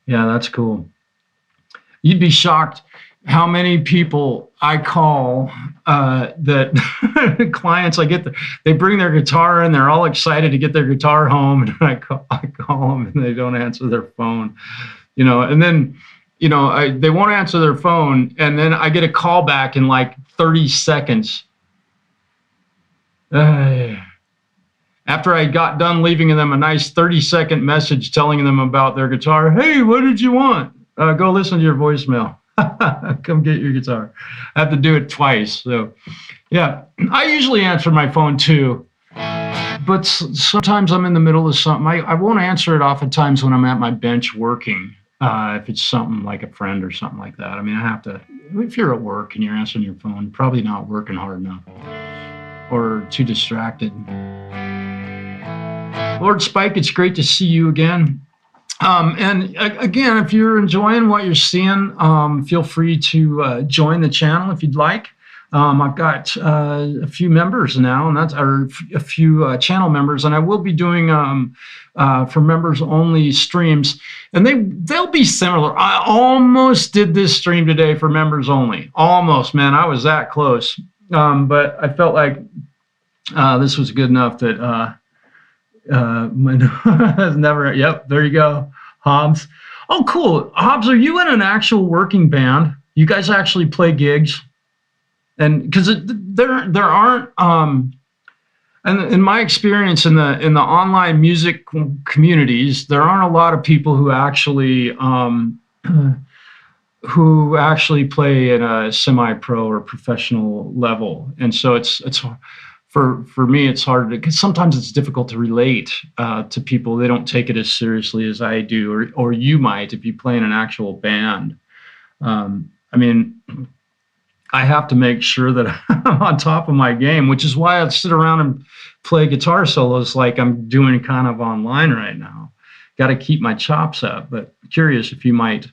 Yeah, that's cool. You'd be shocked how many people I call that clients I get. They bring their guitar in. They're all excited to get their guitar home, and I call them, and they don't answer their phone. And then they won't answer their phone, and then I get a call back in like 30 seconds. After I got done leaving them a nice 30-second message telling them about their guitar. Hey, what did you want? Go listen to your voicemail. Come get your guitar. I have to do it twice. So, yeah, I usually answer my phone too. But sometimes I'm in the middle of something. I won't answer it oftentimes when I'm at my bench working. If it's something like a friend or something like that. I mean, I have to, if you're at work and you're answering your phone, probably not working hard enough or too distracted. Lord Spike, it's great to see you again. And again, if you're enjoying what you're seeing, feel free to join the channel if you'd like. I've got a few members now, and a few channel members, and I will be doing for members only streams, and they'll be similar. I almost did this stream today for members only. Almost, man, I was that close. But I felt like this was good enough that never. Yep, there you go, Hobbs. Oh, cool, Hobbs. Are you in an actual working band? You guys actually play gigs? And because there aren't, and in my experience in the online music communities, there aren't a lot of people who actually play at a semi-pro or professional level, and so it's for me it's hard because sometimes it's difficult to relate to people. They don't take it as seriously as I do, or you might if you play in an actual band. I mean, I have to make sure that I'm on top of my game, which is why I sit around and play guitar solos like I'm doing kind of online right now. Got to keep my chops up, but curious if you might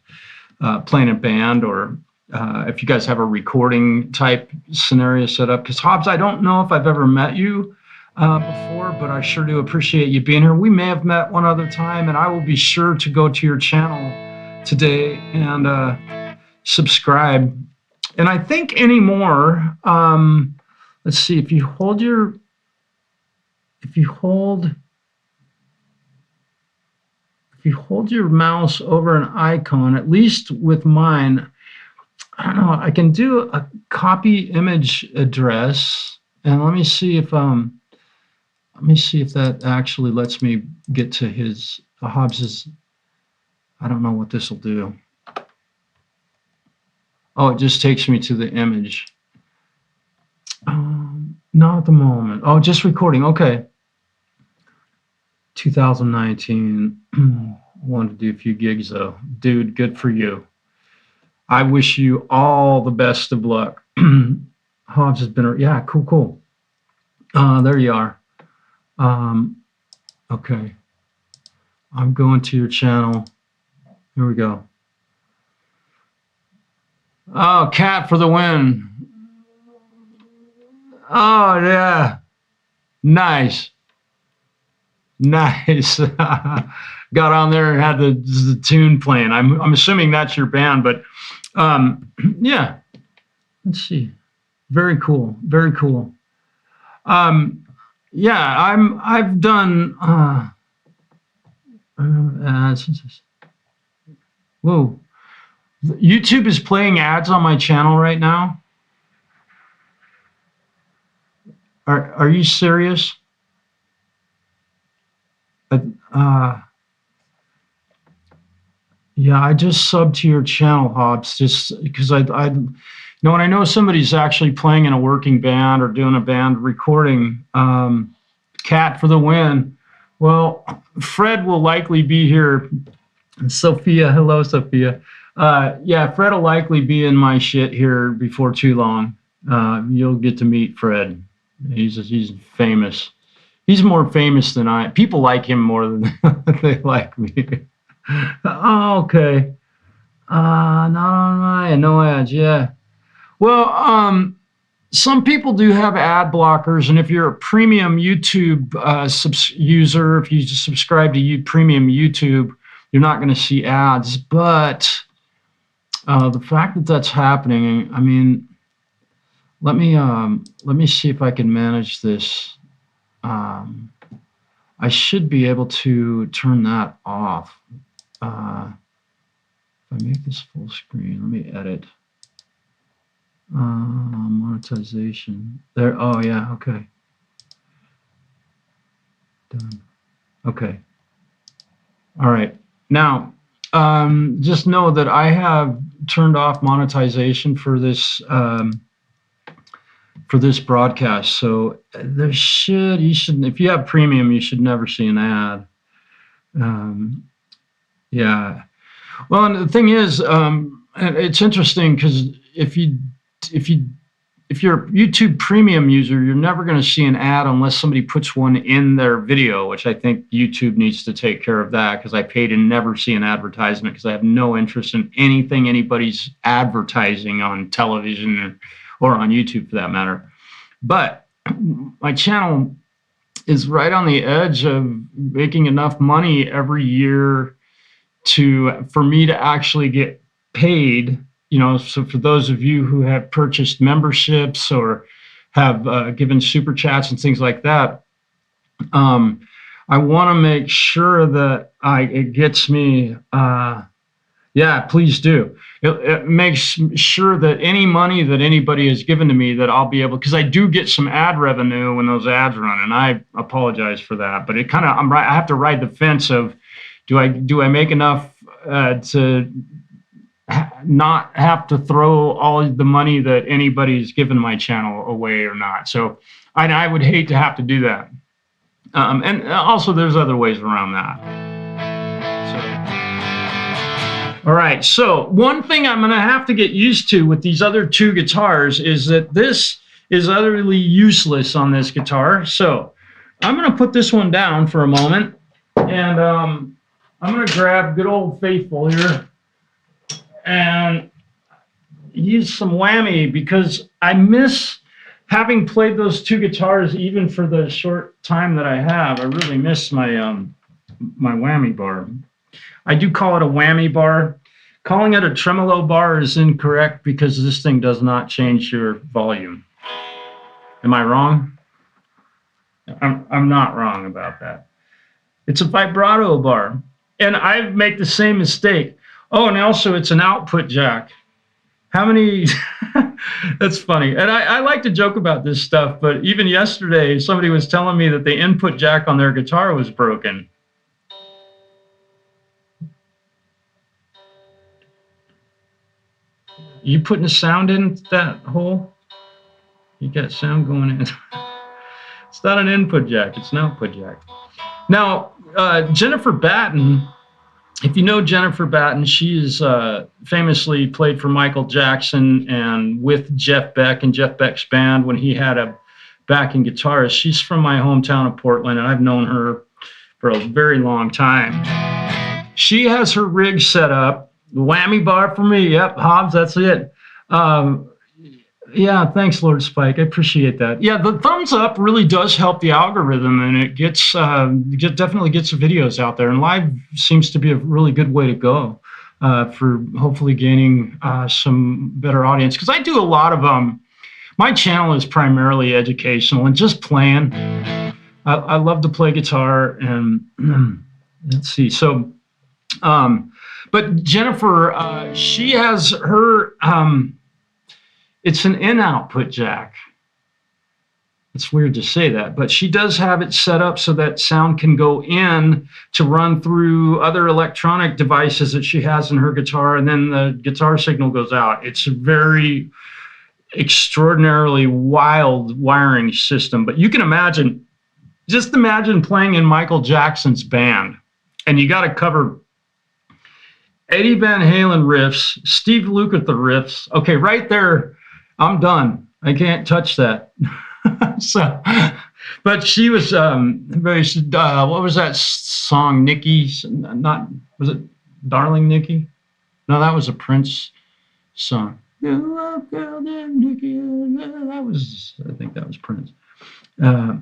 play in a band or if you guys have a recording type scenario set up. Because Hobbs, I don't know if I've ever met you before, but I sure do appreciate you being here. We may have met one other time, and I will be sure to go to your channel today and subscribe. And I think anymore, let's see, if you hold your mouse over an icon, at least with mine, I don't know, I can do a copy image address, and let me see if that actually lets me get to Hobbs's. I don't know what this will do. Oh, it just takes me to the image. Not at the moment. Oh, just recording. Okay. 2019. Wanted to do a few gigs though. Dude, good for you. I wish you all the best of luck. Hobbs has been, yeah, cool. There you are. Okay. I'm going to your channel. Here we go. Oh, Cat for the win. Oh, yeah. Nice. Got on there and had the tune playing. I'm assuming that's your band, but yeah. Let's see. Very cool. Yeah, I've done whoa. YouTube is playing ads on my channel right now. Are you serious? Yeah, I just subbed to your channel, Hobbs, just because when I know somebody's actually playing in a working band or doing a band recording. Cat for the win. Well, Fred will likely be here Sophia, hello, Sophia. Yeah, Fred will likely be in my shit here before too long. You'll get to meet Fred. He's famous. He's more famous than I. People like him more than they like me. Oh, okay. Not on my no ads. Yeah. Well, some people do have ad blockers, and if you're a premium YouTube user, if you subscribe to premium YouTube, you're not going to see ads. But the fact that that's happening, I mean, let me see if I can manage this. I should be able to turn that off. If I make this full screen, let me edit. Monetization. There. Oh, yeah. Okay. Done. Okay. All right. Now, just know that I have turned off monetization for this broadcast. So you shouldn't. If you have premium, you should never see an ad. Yeah. Well, and the thing is, it's interesting because if you're a YouTube premium user, you're never going to see an ad unless somebody puts one in their video, which I think YouTube needs to take care of that, because I pay to never see an advertisement because I have no interest in anything anybody's advertising on television or on YouTube for that matter. But my channel is right on the edge of making enough money every year for me to actually get paid. You know, so for those of you who have purchased memberships or have given super chats and things like that, I want to make sure that it gets me. Yeah, please do. It makes sure that any money that anybody has given to me, that I'll be able, because I do get some ad revenue when those ads run, and I apologize for that. But it kind of, I have to ride the fence of, do I make enough to not have to throw all the money that anybody's given my channel away or not. So I would hate to have to do that. And also there's other ways around that. All right, so one thing I'm gonna have to get used to with these other two guitars is that this is utterly useless on this guitar. So I'm gonna put this one down for a moment, and I'm gonna grab good old faithful here and use some whammy, because I miss having played those two guitars. Even for the short time that I have, I really miss my my whammy bar. I do call it a whammy bar. Calling it a tremolo bar is incorrect because this thing does not change your volume. Am I wrong? I'm not wrong about that. It's a vibrato bar, and I make the same mistake. Oh, and also it's an output jack. How many? That's funny. And I like to joke about this stuff, but even yesterday, somebody was telling me that the input jack on their guitar was broken. You putting a sound in that hole? You got sound going in. It's not an input jack, it's an output jack. Now, Jennifer Batten, if you know Jennifer Batten, she is famously played for Michael Jackson and with Jeff Beck and Jeff Beck's band when he had a backing guitarist. She's from my hometown of Portland, and I've known her for a very long time. She has her rig set up. The whammy bar for me. Yep, Hobbs, that's it. Yeah, thanks, Lord Spike. I appreciate that. Yeah, the thumbs up really does help the algorithm, and it gets definitely gets the videos out there. And live seems to be a really good way to go for hopefully gaining some better audience. Because I do a lot of my channel is primarily educational and just playing. I love to play guitar, and let's see. So, but Jennifer, she has her. It's an in-output jack. It's weird to say that, but she does have it set up so that sound can go in to run through other electronic devices that she has in her guitar, and then the guitar signal goes out. It's a very extraordinarily wild wiring system, but you can imagine, just imagine playing in Michael Jackson's band, and you got to cover Eddie Van Halen riffs, Steve Lukather riffs. Okay, right there, I'm done. I can't touch that. So, but she was what was that song, Nikki? Not, was it Darling Nikki? No, that was a Prince song. That was, I think that was Prince. Yeah.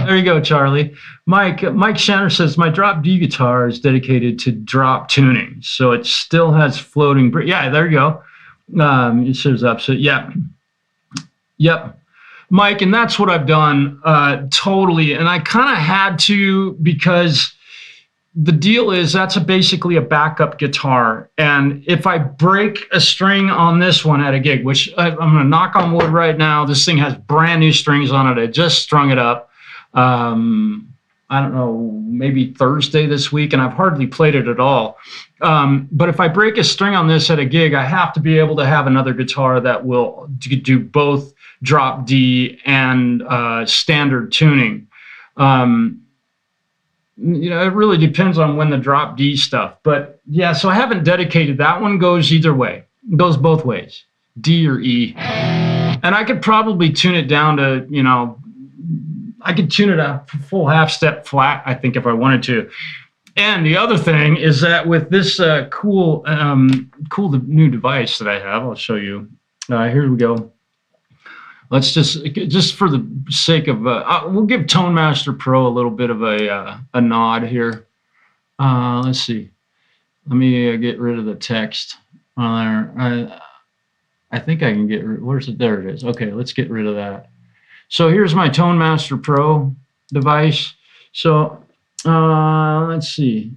There you go, Charlie. Mike Shanner says, my drop D guitar is dedicated to drop tuning, so it still has floating. Yeah, there you go. It shows up. So, yep, Mike, and that's what I've done totally. And I kind of had to, because the deal is that's basically a backup guitar. And if I break a string on this one at a gig, which I'm going to knock on wood right now, this thing has brand new strings on it. I just strung it up. I don't know, maybe Thursday this week, and I've hardly played it at all. But if I break a string on this at a gig, I have to be able to have another guitar that will do both drop D and standard tuning. It really depends on when the drop D stuff. But yeah, so I haven't dedicated. That one goes either way. It goes both ways, D or E. And I could probably tune it down to, I could tune it a full half step flat, I think, if I wanted to. And the other thing is that with this cool new device that I have, I'll show you. Here we go. Let's just for the sake of, we'll give Tone Master Pro a little bit of a nod here. Let's see. Let me get rid of the text on there. I think I can get rid. Where's it? There it is. Okay, let's get rid of that. So here's my Tone Master Pro device. So let's see.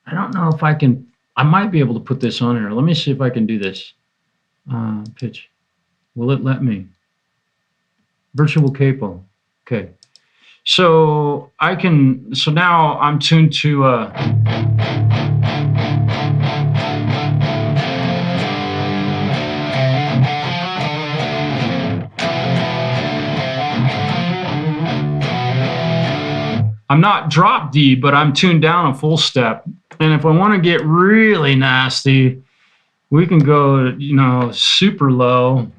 I don't know if I can. I might be able to put this on here. Let me see if I can do this. Pitch. Will it let me? Virtual capo. Okay. So I can. So now I'm tuned to. I'm not drop D, but I'm tuned down a full step. And if I want to get really nasty, we can go, super low.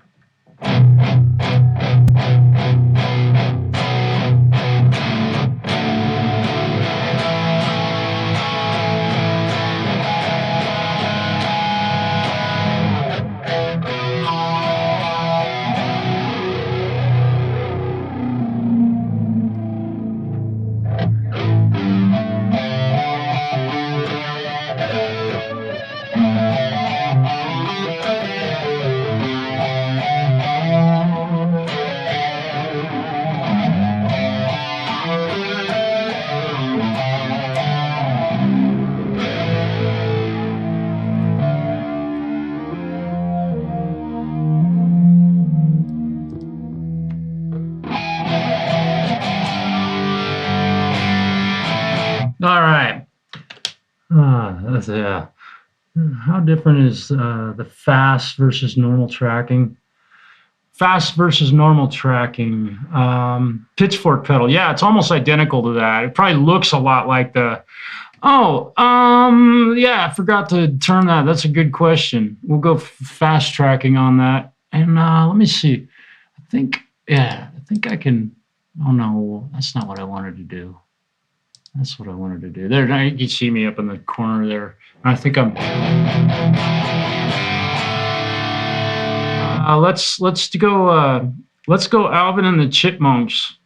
All right. How different is the fast versus normal tracking? Fast versus normal tracking. Pitchfork pedal. Yeah, it's almost identical to that. It probably looks a lot like the. Yeah, I forgot to turn that. That's a good question. We'll go fast tracking on that. And let me see. I think I can. Oh no, that's not what I wanted to do. That's what I wanted to do. There, now you can see me up in the corner there. I think I'm. Let's go Alvin and the Chipmunks.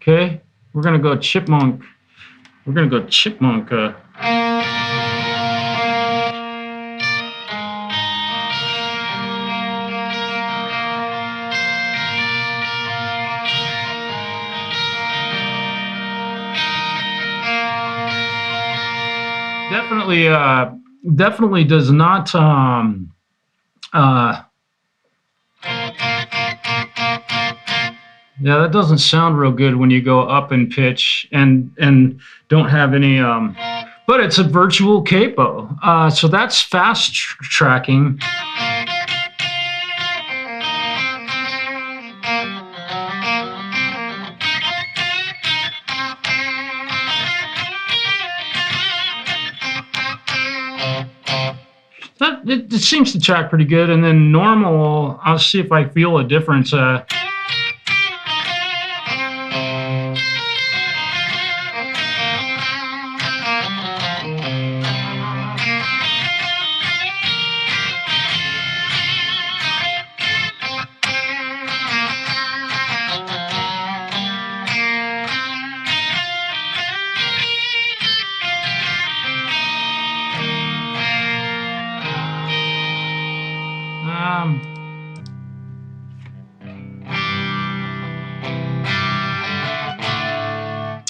Okay, we're gonna go Chipmunk. We're gonna go Chipmunk. Definitely does not. Yeah, that doesn't sound real good when you go up in pitch and don't have any. But it's a virtual capo, so that's fast tracking. it seems to track pretty good. And then normal, I'll see if I feel a difference.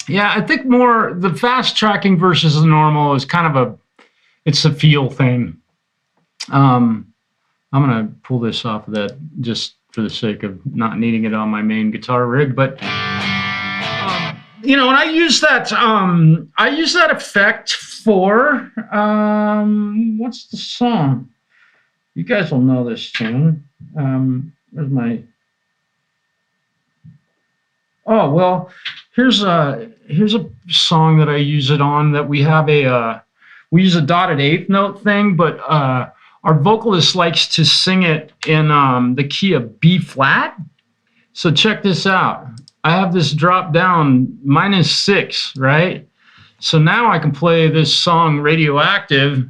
Yeah, I think more the fast tracking versus the normal is kind of it's a feel thing. I'm gonna pull this off of that just for the sake of not needing it on my main guitar rig, but you know, and I use that effect for what's the song? You guys will know this tune. Where's my? Oh well, here's a song that I use it on. That we have we use a dotted eighth note thing, but our vocalist likes to sing it in the key of B flat. So check this out. I have this drop down -6, right? So now I can play this song Radioactive.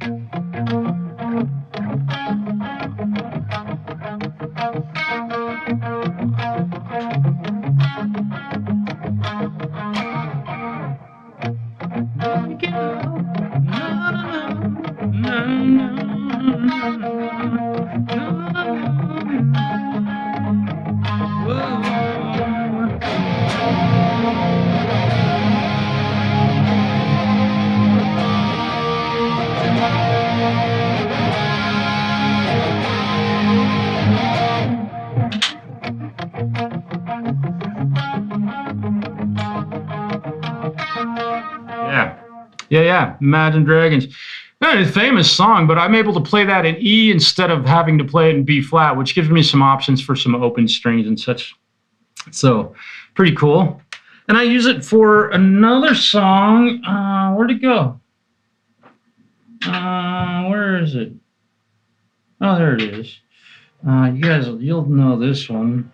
Yeah, Imagine Dragons. Not a famous song, but I'm able to play that in E instead of having to play it in B flat, which gives me some options for some open strings and such. So, pretty cool. And I use it for another song. Where'd it go? Where is it? Oh, there it is. You guys, you'll know this one.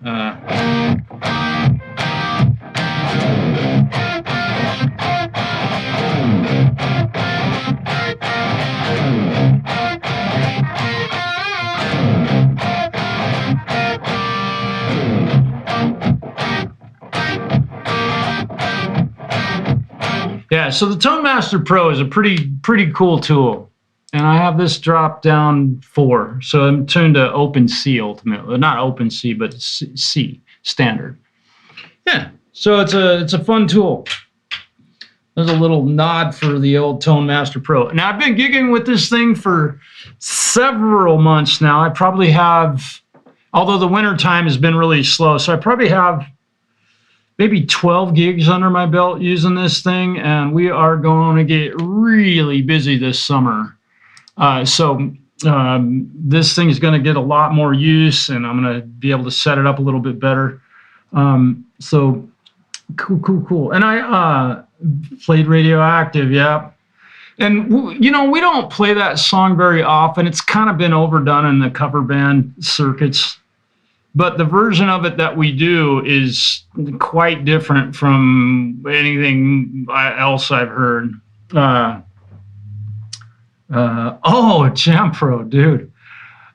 Yeah, so the Tone Master Pro is a pretty cool tool, and I have this drop down 4, so I'm tuned to open C ultimately, not open C, but C standard. Yeah, so it's a fun tool. There's a little nod for the old Tone Master Pro. Now I've been gigging with this thing for several months now. I probably have, although the winter time has been really slow, so I probably have maybe 12 gigs under my belt using this thing, and we are going to get really busy this summer. So this thing is going to get a lot more use, and I'm going to be able to set it up a little bit better. So cool. And I played Radioactive, yeah. And, you know, we don't play that song very often. It's kind of been overdone in the cover band circuits. But the version of it that we do is quite different from anything else I've heard. Oh, Jampro, dude.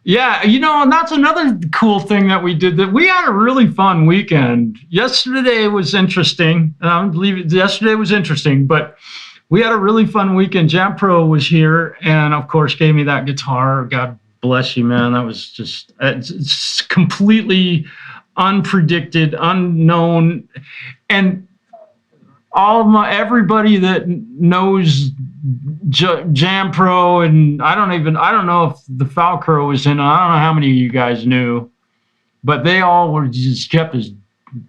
Yeah, you know, and that's another cool thing that we did. That we had a really fun weekend. Yesterday was interesting. Yesterday was interesting, but we had a really fun weekend. Jampro was here and, of course, gave me that guitar. God bless you, man. That was just it's completely unpredicted, unknown, and everybody that knows Jampro, and I don't know if the TheFalCRO was in. I don't know how many of you guys knew, but they all were just kept his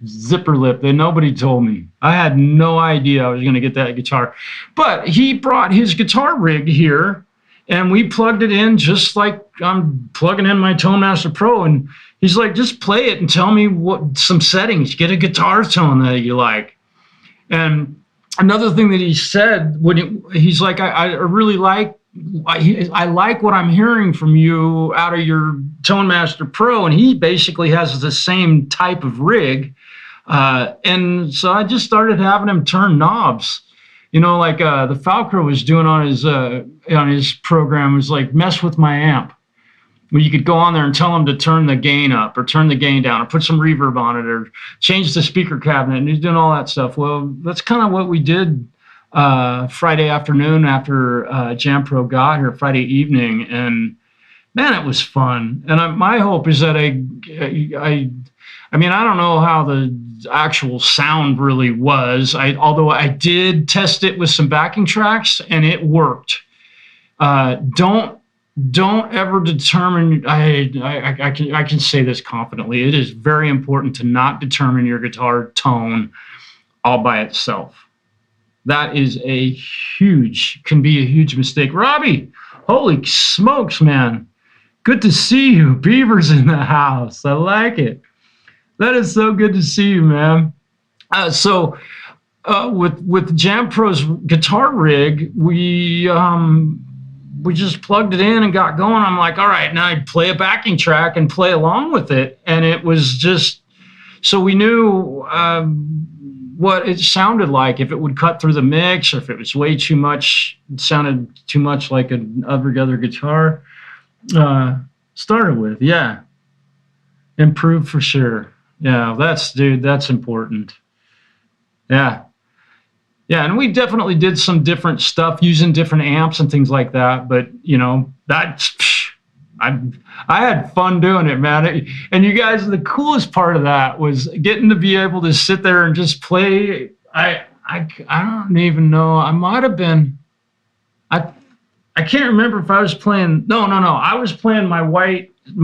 zipper lip. Nobody told me. I had no idea I was going to get that guitar, but he brought his guitar rig here. And we plugged it in just like I'm plugging in my Tone Master Pro. And he's like, just play it and tell me some settings. Get a guitar tone that you like. And another thing that he said, he's like, I really like I like what I'm hearing from you out of your Tone Master Pro, and he basically has the same type of rig. And so I just started having him turn knobs, you know, like the Falcro was doing on his program, was like mess with my amp. Where you could go on there and tell him to turn the gain up or turn the gain down or put some reverb on it or change the speaker cabinet, and he's doing all that stuff. Well, that's kind of what we did Friday afternoon after Jampro got here, Friday evening, and man, it was fun. And my hope is that I mean, I don't know how the actual sound really was. Although I did test it with some backing tracks and it worked. Don't ever determine. I can say this confidently. It is very important to not determine your guitar tone all by itself. That is can be a huge mistake. Robbie, holy smokes, man. Good to see you. Beaver's in the house. I like it. That is so good to see you, man. So with Jampro's guitar rig, we just plugged it in and got going. I'm like, all right, now I play a backing track and play along with it. And it was just, so we knew what it sounded like, if it would cut through the mix, or if it was way too much, it sounded too much like every other guitar. Started with, yeah. Improved for sure. Yeah, that's important. Yeah. Yeah, and we definitely did some different stuff using different amps and things like that. But, you know, I had fun doing it, man. And you guys, the coolest part of that was getting to be able to sit there and just play. I don't even know. I might have been. I can't remember if I was playing. No. I was playing my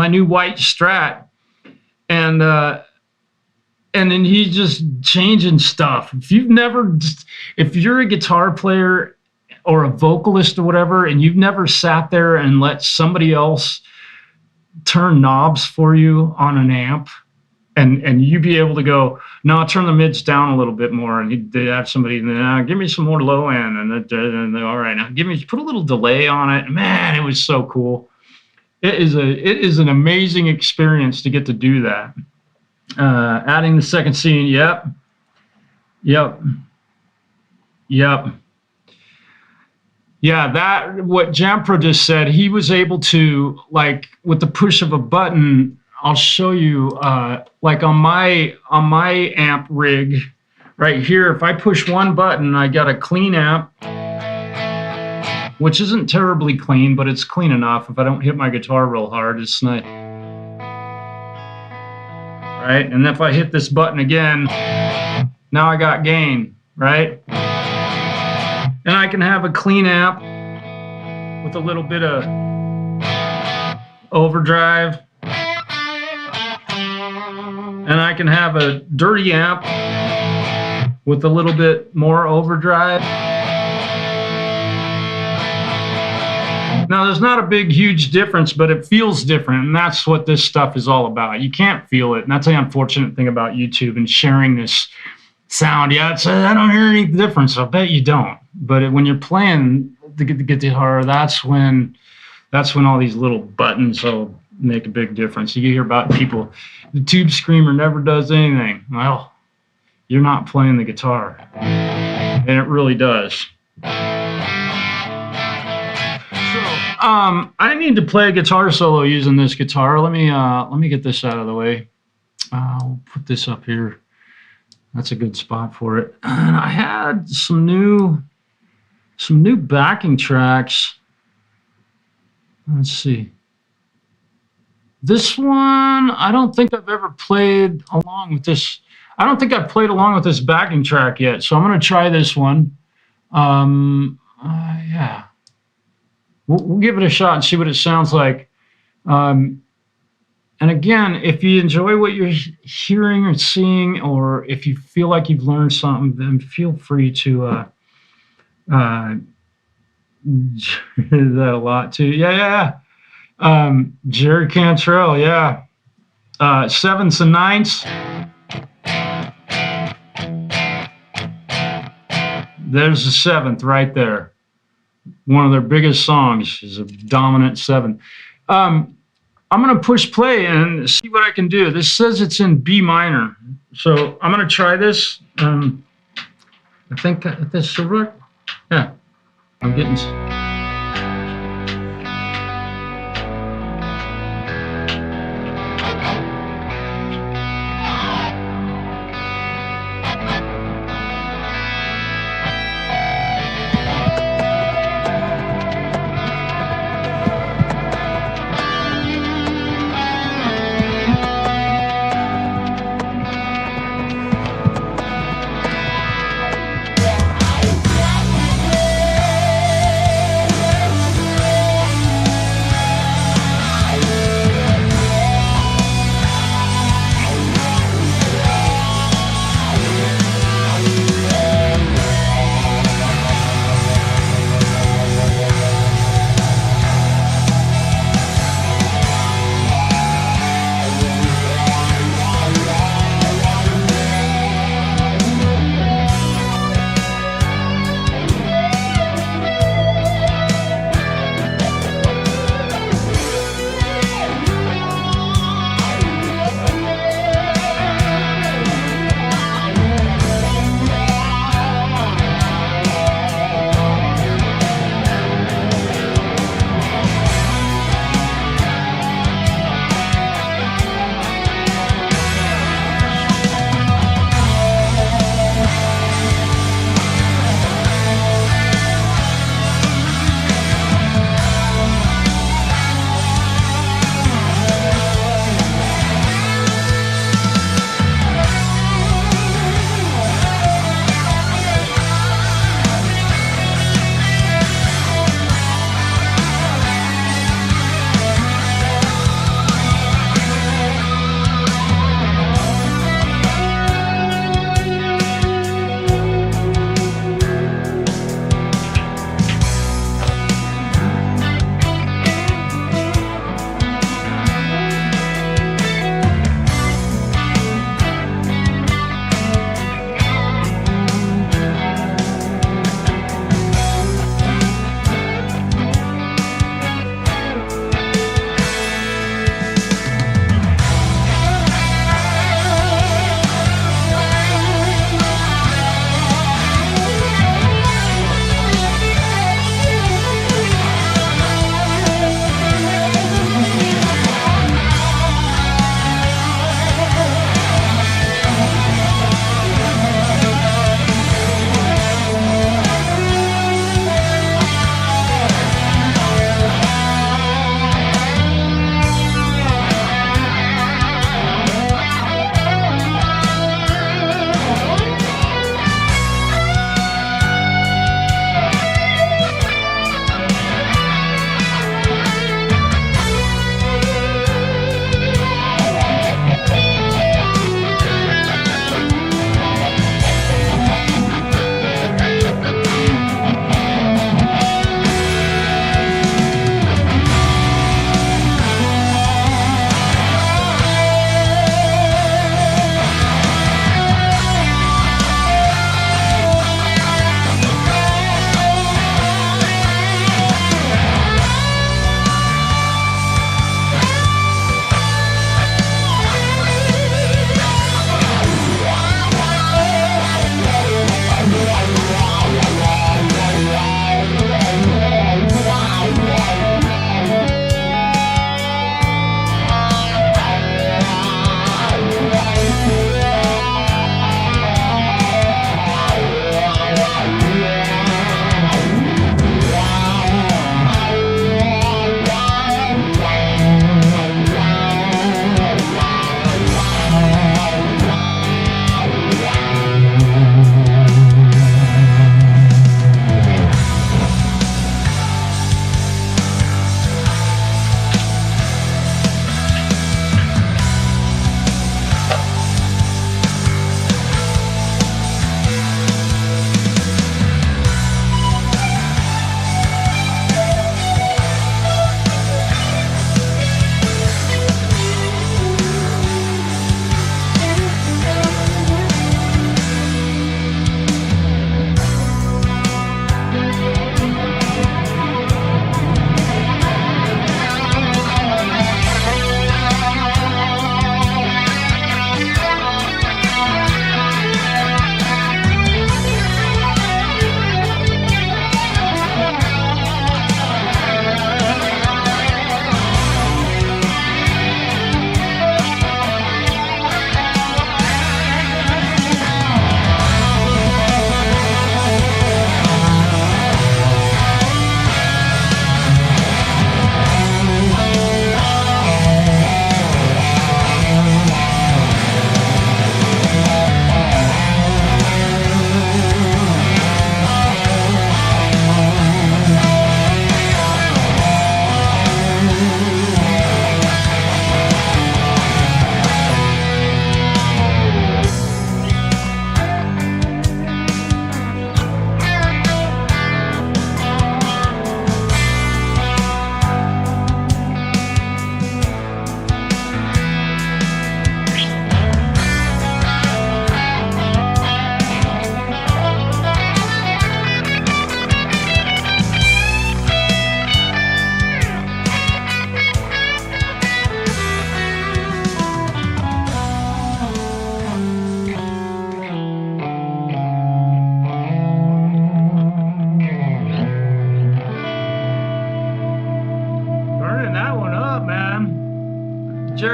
new white Strat, and then he's just changing stuff. If you're a guitar player or a vocalist or whatever, and you've never sat there and let somebody else turn knobs for you on an amp, and you be able to go, no, turn the mids down a little bit more, and they have somebody, give me some more low end, and all right, now put a little delay on it. Man, it was so cool. It is an amazing experience to get to do that. Adding the second scene, yep. Yeah, that what Jampro just said, he was able to, like, with the push of a button, I'll show you, like on my amp rig right here, if I push one button, I got a clean amp, which isn't terribly clean, but it's clean enough. If I don't hit my guitar real hard, it's nice. Right? And if I hit this button again, now I got gain, right? And I can have a clean amp with a little bit of overdrive. And I can have a dirty amp with a little bit more overdrive. Now, there's not a big, huge difference, but it feels different, and that's what this stuff is all about. You can't feel it, and that's the unfortunate thing about YouTube and sharing this sound. Yeah, I don't hear any difference. I bet you don't. But when you're playing the guitar, that's when all these little buttons will make a big difference. You hear about people, the tube screamer never does anything. Well, you're not playing the guitar, and it really does. I need to play a guitar solo using this guitar. Let me get this out of the way. I'll put this up here. That's a good spot for it. And I had some new backing tracks. Let's see. This one, I don't think I've ever played along with this. I don't think I've played along with this backing track yet, so I'm going to try this one. Yeah. We'll give it a shot and see what it sounds like. And again, if you enjoy what you're hearing or seeing, or if you feel like you've learned something, then feel free to that a lot too. Yeah. Jerry Cantrell, yeah. 7ths and 9ths. There's the 7th right there. one of their biggest songs is a dominant 7. I'm going to push play and see what I can do. This says it's in B minor, so I'm going to try this. I think this should work. Yeah, I'm getting.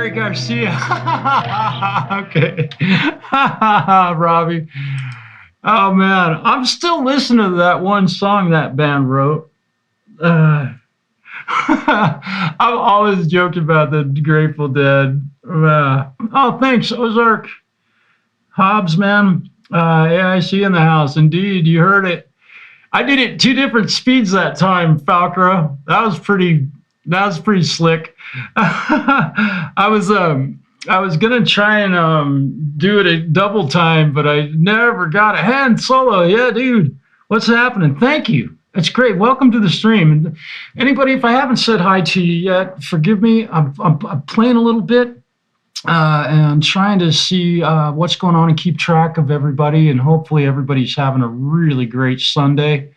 Jerry Garcia. Okay. Robbie. Oh, man. I'm still listening to that one song that band wrote. I've always joked about the Grateful Dead. Oh, thanks, Ozark. Hobbs, man. Yeah, I see you in the house. Indeed, you heard it. I did it 2 different speeds that time, Falcro. That was pretty slick. I was gonna try and do it at double time, but I never got a hand solo. Yeah, dude, what's happening? Thank you. That's great. Welcome to the stream. And anybody, if I haven't said hi to you yet, forgive me. I'm playing a little bit and trying to see what's going on and keep track of everybody. And hopefully everybody's having a really great Sunday.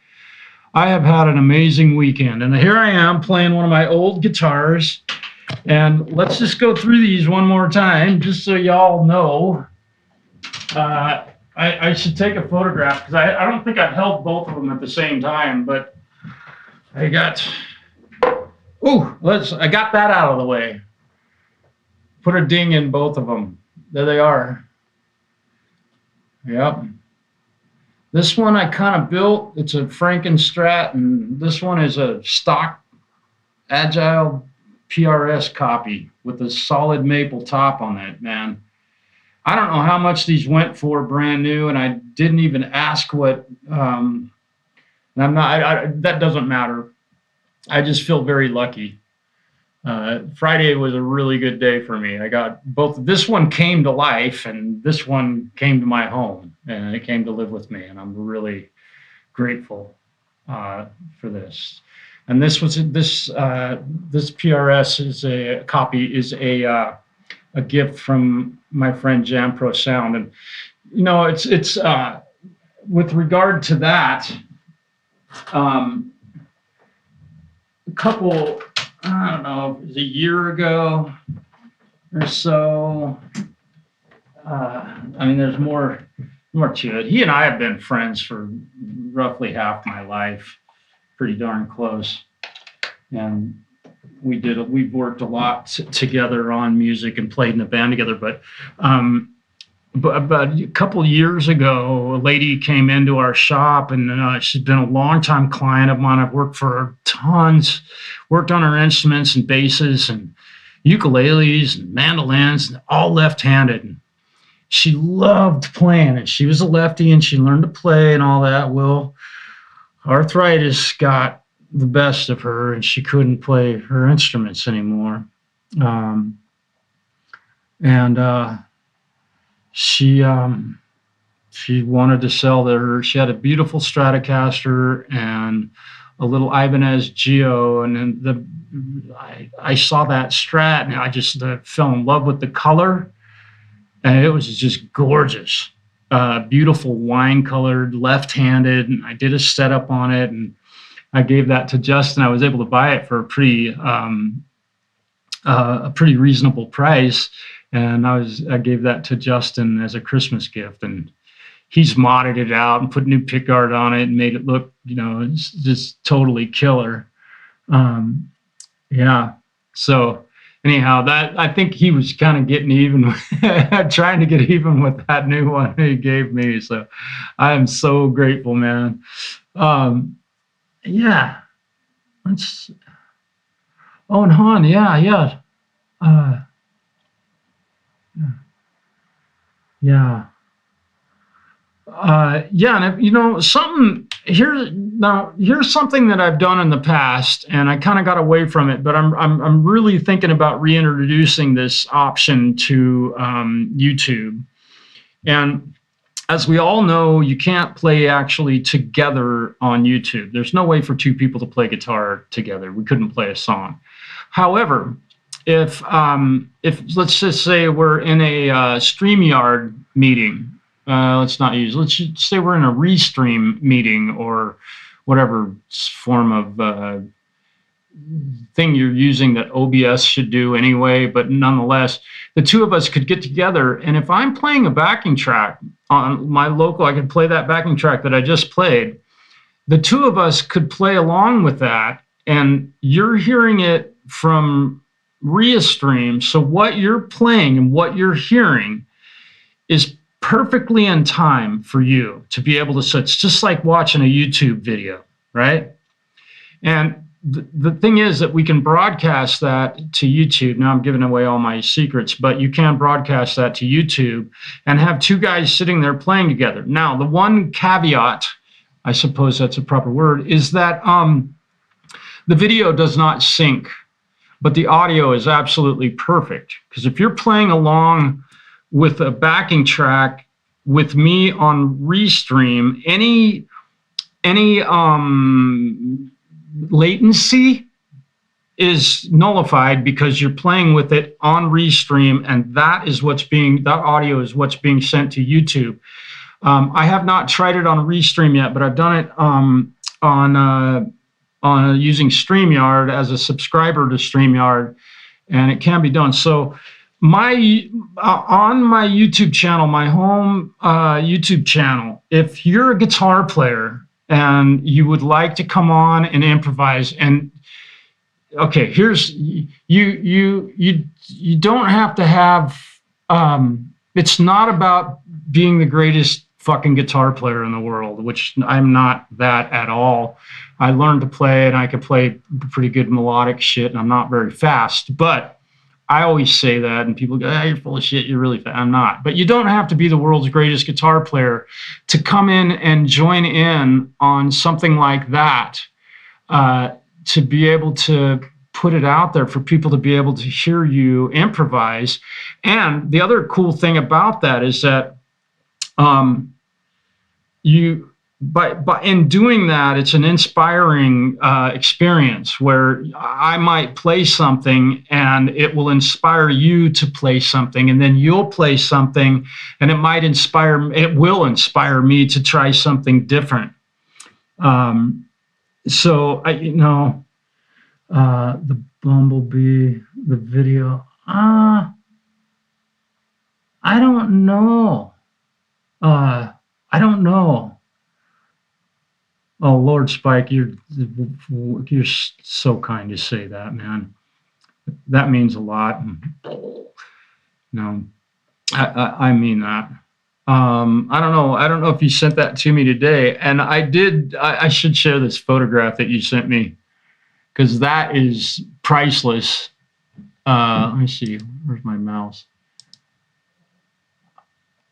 I have had an amazing weekend, and here I am playing one of my old guitars. And let's just go through these one more time, just so y'all know. I should take a photograph, because I don't think I've held both of them at the same time, but I got, I got that out of the way. Put a ding in both of them. There they are. Yep. This one I kind of built. It's a Frankenstrat, and this one is a stock Agile PRS copy with a solid maple top on it, man. I don't know how much these went for brand new, and I didn't even ask what, and I'm not, that doesn't matter. I just feel very lucky. Friday was a really good day for me. I got both, this one came to life, and this one came to my home, and it came to live with me, and I'm really grateful for this. And this was this PRS is a copy, is a gift from my friend Jamprosound. And you know, it's with regard to that, a couple, I don't know, it was a year ago or so. I mean, there's more to it. He and I have been friends for roughly half my life, pretty darn close, and we've worked a lot together on music and played in a band together. But about a couple of years ago, a lady came into our shop, and she's been a longtime client of mine. I've worked for her tons, worked on her instruments and basses and ukuleles and mandolins, and all left-handed. And she loved playing, and she was a lefty, and she learned to play and all that. Well, arthritis got the best of her, and she couldn't play her instruments anymore. She wanted to sell her. She had a beautiful Stratocaster and a little Ibanez Geo, and then I saw that Strat, and I just fell in love with the color, and it was just gorgeous. Beautiful wine-colored, left-handed, and I did a setup on it, and I gave that to Justin. I was able to buy it for a pretty reasonable price, and I gave that to Justin as a Christmas gift, and he's modded it out and put new pickguard on it and made it look, you know, it's just totally killer. Yeah. So anyhow, that, I think he was kind of getting even, trying to get even with that new one he gave me. So I am so grateful, man. Yeah. Let's. Oh, and Han, yeah. Yeah. And you know, here's something that I've done in the past, and I kind of got away from it, but I'm really thinking about reintroducing this option to YouTube. And as we all know, you can't play actually together on YouTube. There's no way for 2 people to play guitar together. We couldn't play a song. However, if let's just say we're in a StreamYard meeting, let's just say we're in a Restream meeting or whatever form of thing you're using that OBS should do anyway, but nonetheless, the 2 of us could get together, and if I'm playing a backing track on my local, I could play that backing track that I just played. The 2 of us could play along with that, and you're hearing it from Restream, so what you're playing and what you're hearing is perfectly in time for you to be able to. So it's just like watching a YouTube video, right? And the thing is that we can broadcast that to YouTube. Now I'm giving away all my secrets, but you can broadcast that to YouTube and have two guys sitting there playing together. Now, the one caveat, I suppose that's a proper word, is that the video does not sync, but the audio is absolutely perfect. Because if you're playing along with a backing track with me on Restream, any latency is nullified because you're playing with it on Restream, and that audio is what's being sent to YouTube. I have not tried it on Restream yet, but I've done it on using StreamYard as a subscriber to StreamYard, and it can be done. So on my YouTube channel, my home YouTube channel, if you're a guitar player and you would like to come on and improvise, and okay, here's you don't have to have it's not about being the greatest fucking guitar player in the world, which I'm not that at all. I learned to play and I could play pretty good melodic shit, and I'm not very fast, but I always say that, and people go, you're full of shit, you're really fast. I'm not. But you don't have to be the world's greatest guitar player to come in and join in on something like that, to be able to put it out there for people to be able to hear you improvise. And the other cool thing about that is that in doing that, it's an inspiring experience where I might play something and it will inspire you to play something, and then you'll play something and it will inspire me to try something different. So the Bumblebee, the video, I don't know. I don't know. Oh, Lord Spike, you're so kind to say that, man. That means a lot. No, I mean that. I don't know. I don't know if you sent that to me today, and I did. I should share this photograph that you sent me, because that is priceless. Let me see. Where's my mouse?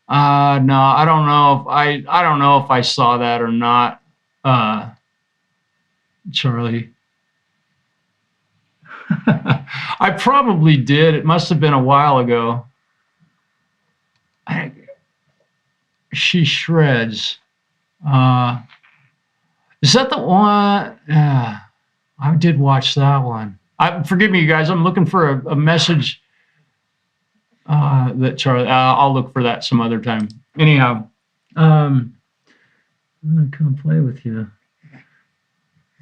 No, I don't know if I don't know if I saw that or not. Charlie. I probably did. It must have been a while ago. She shreds. Is that the one? Yeah, I did watch that one. Forgive me, you guys. I'm looking for a message that Charlie. I'll look for that some other time. Anyhow, I'm gonna come play with you.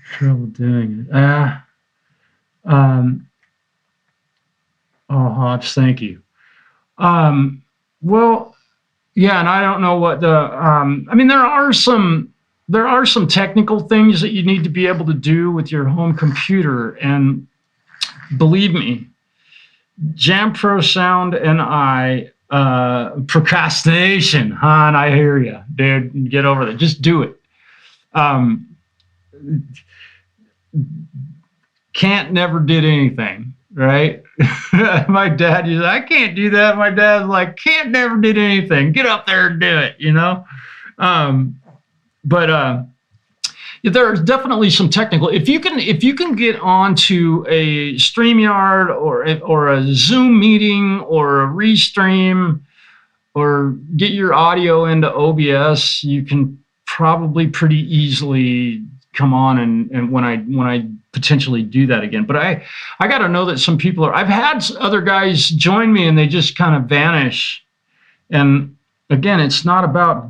Trouble doing it. Oh, Hobbs, thank you. Well, yeah, and I don't know what the. I mean, there are some technical things that you need to be able to do with your home computer, and believe me, Jamprosound and I. Procrastination, hon, I hear you, dude. Get over that. Just do it. Can't never did anything, right? My dad used, I can't do that. My dad's like, can't never did anything. Get up there and do it, you know? There's definitely some technical. If you can get onto a StreamYard or a Zoom meeting or a Restream, or get your audio into OBS, you can probably pretty easily come on and when I potentially do that again. But I got to know that some people are. I've had other guys join me and they just kind of vanish. And again, it's not about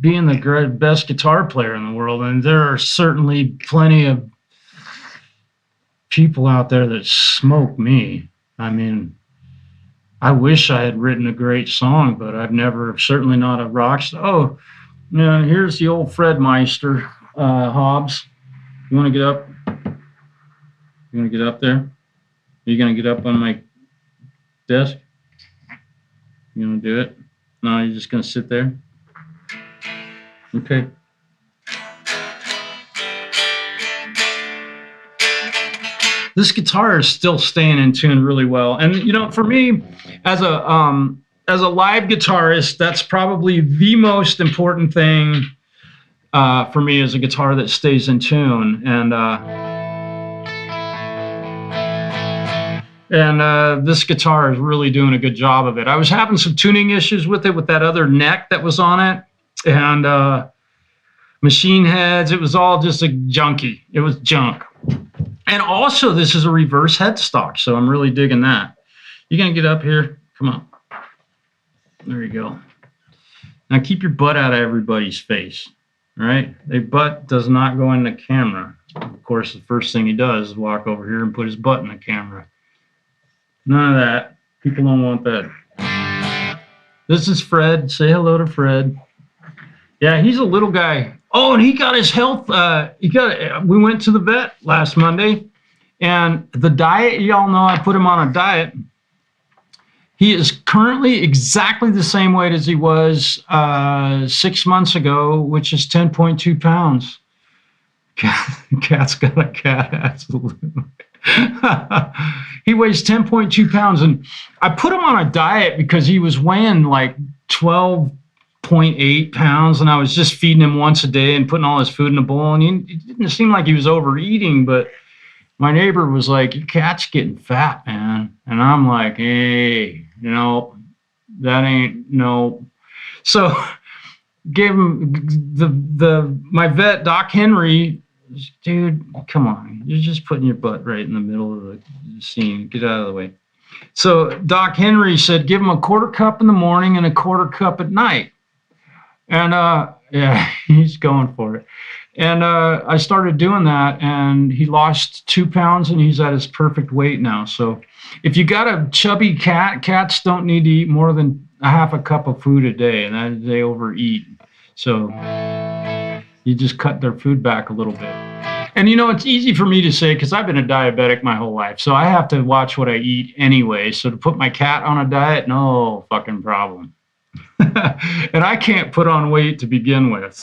being the best guitar player in the world, and there are certainly plenty of people out there that smoke me. I mean, I wish I had written a great song, but I've never, certainly not a rock star. Oh, yeah, here's the old Fred Meister, Hobbs. You want to get up? You want to get up there? you gonna get up on my desk? You gonna do it? No, you're just gonna sit there? Okay. This guitar is still staying in tune really well. And you know, for me, as a live guitarist, that's probably the most important thing for me, is a guitar that stays in tune. And this guitar is really doing a good job of it. I was having some tuning issues with it, with that other neck that was on it, and machine heads. It was all just a junky. It was junk. And also, this is a reverse headstock, so I'm really digging that. You gonna get up here? Come on. There you go. Now keep your butt out of everybody's face, all right? Their butt does not go in the camera. Of course, the first thing he does is walk over here and put his butt in the camera. None of that. People don't want that. This is Fred. Say hello to Fred. Yeah, he's a little guy. Oh, and he got his health. We went to the vet last Monday, and the diet, y'all know I put him on a diet. He is currently exactly the same weight as he was 6 months ago, which is 10.2 pounds. Cat's got a cat ass. He weighs 10.2 pounds, and I put him on a diet because he was weighing like 12.8 pounds, and I was just feeding him once a day and putting all his food in a bowl, and it didn't seem like he was overeating, but my neighbor was like, your cat's getting fat, man. And I'm like, hey, you know, that ain't no. So gave him my vet, Doc Henry, dude, come on. You're just putting your butt right in the middle of the scene. Get out of the way. So Doc Henry said, give him a quarter cup in the morning and a quarter cup at night. And yeah, he's going for it. And I started doing that, and he lost 2 pounds, and he's at his perfect weight now. So if you got a chubby cat, cats don't need to eat more than a half a cup of food a day, and they overeat. So you just cut their food back a little bit. And you know, it's easy for me to say because I've been a diabetic my whole life, so I have to watch what I eat anyway. So to put my cat on a diet, no fucking problem. And I can't put on weight to begin with.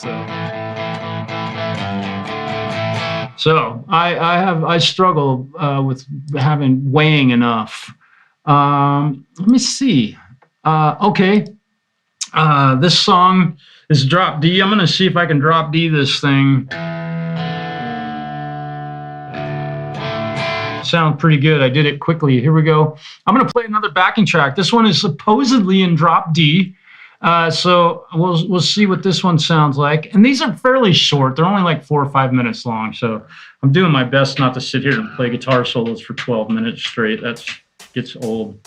So I struggle with weighing enough. Let me see. Okay. This song is drop D. I'm gonna see if I can drop D this thing. Sounds pretty good. I did it quickly. Here we go. I'm gonna play another backing track. This one is supposedly in drop D. So we'll see what this one sounds like. And these are fairly short. They're only like 4 or 5 minutes long. So I'm doing my best not to sit here and play guitar solos for 12 minutes straight. That gets old.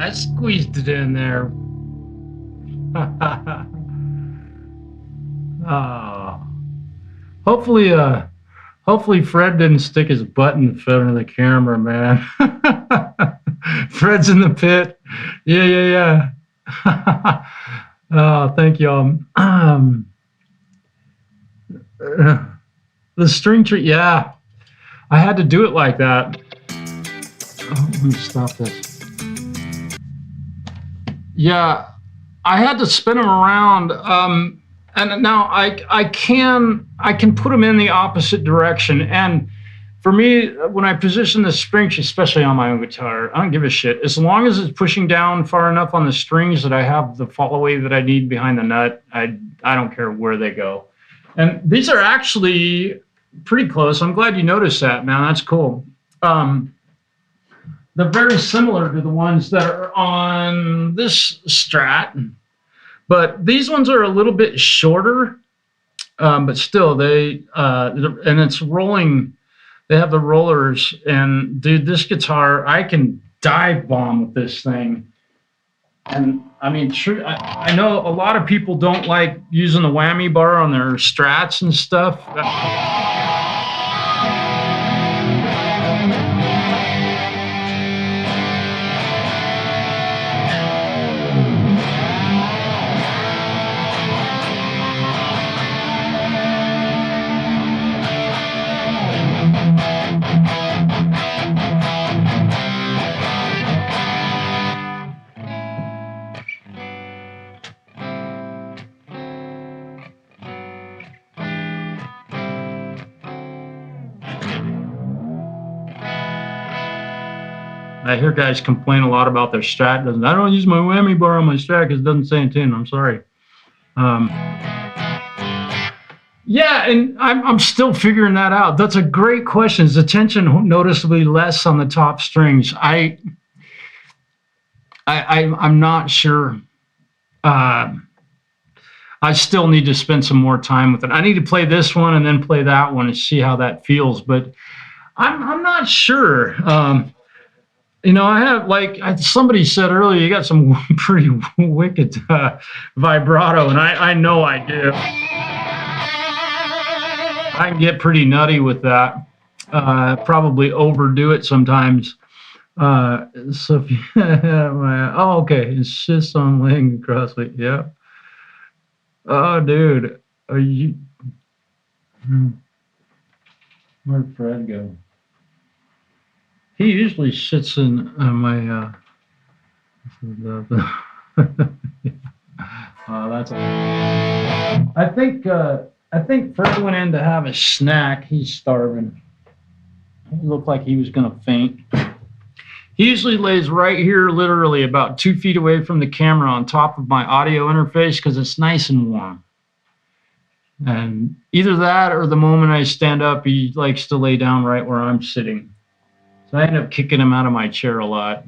I squeezed it in there. Oh. Hopefully Fred didn't stick his butt in front of the camera, man. Fred's in the pit. Yeah. Oh, thank y'all. The string tree, yeah. I had to do it like that. Oh, let me stop this. Yeah, I had to spin them around. And now I can put them in the opposite direction. And for me, when I position the strings, especially on my own guitar, I don't give a shit. As long as it's pushing down far enough on the strings that I have the fall away that I need behind the nut, I don't care where they go. And these are actually pretty close. I'm glad you noticed that, man. That's cool. They're very similar to the ones that are on this Strat. But these ones are a little bit shorter, but still and it's rolling. They have the rollers, and dude, this guitar, I can dive bomb with this thing. And I mean, I know a lot of people don't like using the whammy bar on their Strats and stuff. I hear guys complain a lot about their Strat. I don't use my whammy bar on my Strat because it doesn't say in tune. I'm sorry. Yeah, and I'm still figuring that out. That's a great question. Is the tension noticeably less on the top strings? I'm not sure. I still need to spend some more time with it. I need to play this one and then play that one and see how that feels. But I'm not sure. You know, I have, like somebody said earlier, you got some pretty wicked vibrato, and I know I do. I can get pretty nutty with that. Probably overdo it sometimes. So if you, oh, okay, insist on laying across it. Yeah. Oh, dude, are you? Where'd Fred go? He usually sits in my. That's. I think Fred went in to have a snack. He's starving. He looked like he was gonna faint. He usually lays right here, literally about 2 feet away from the camera, on top of my audio interface because it's nice and warm. And either that or the moment I stand up, he likes to lay down right where I'm sitting. So I end up kicking him out of my chair a lot.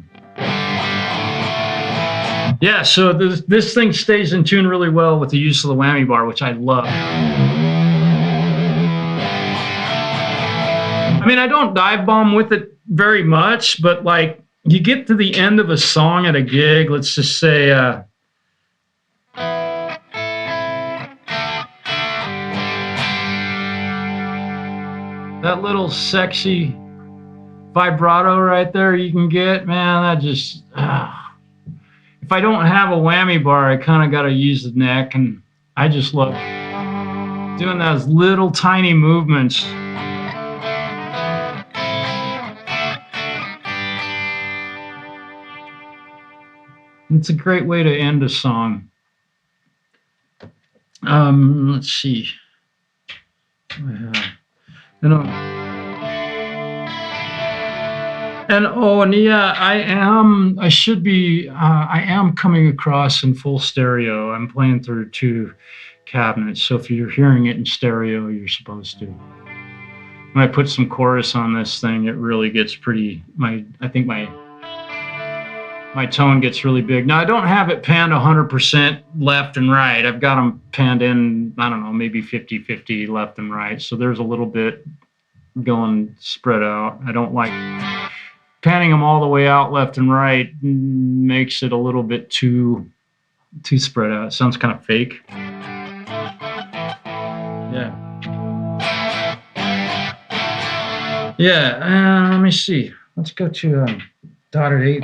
Yeah, so this thing stays in tune really well with the use of the whammy bar, which I love. I mean, I don't dive bomb with it very much, but like you get to the end of a song at a gig, let's just say, that little sexy vibrato right there you can get, man, that just, if I don't have a whammy bar, I kind of got to use the neck, and I just love doing those little tiny movements. It's a great way to end a song. Let's see. And yeah, I am coming across in full stereo. I'm playing through 2 cabinets, so if you're hearing it in stereo, you're supposed to. When I put some chorus on this thing, it really gets pretty, I think my tone gets really big. Now, I don't have it panned 100% left and right. I've got them panned in, I don't know, maybe 50-50 left and right. So there's a little bit going spread out. I don't like panning them all the way out left and right makes it a little bit too spread out. It sounds kind of fake. Yeah. Yeah, let me see. Let's go to dotted 8.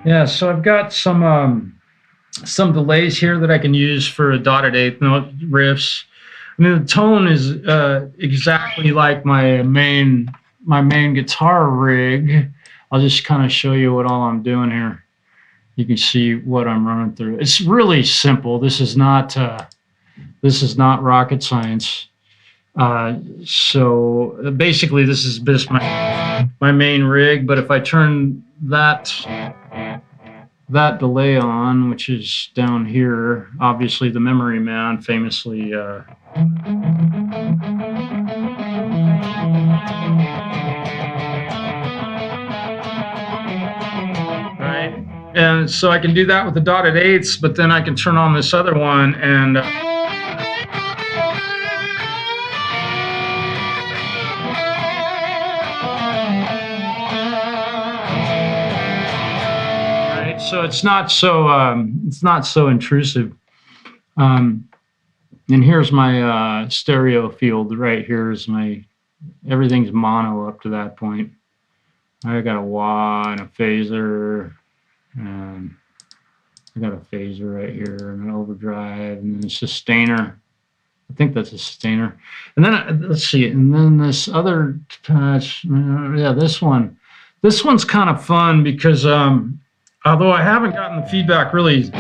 Yeah, so I've got some delays here that I can use for a dotted 8 note riffs. I mean, the tone is exactly like my main guitar rig. I'll just kind of show you what all I'm doing here. You can see what I'm running through. It's really simple. This is not rocket science. So basically, this is just my main rig. But if I turn that delay on, which is down here, obviously the Memory Man famously right, and so I can do that with the dotted 8s, but then I can turn on this other one and so it's not so intrusive. And here's my stereo field right here. Is everything's mono up to that point. I got a wah and a phaser, and I got a phaser right here and an overdrive and then a sustainer. I think that's a sustainer. And then let's see, and then this other patch, yeah, this one's kind of fun because although I haven't gotten the feedback really.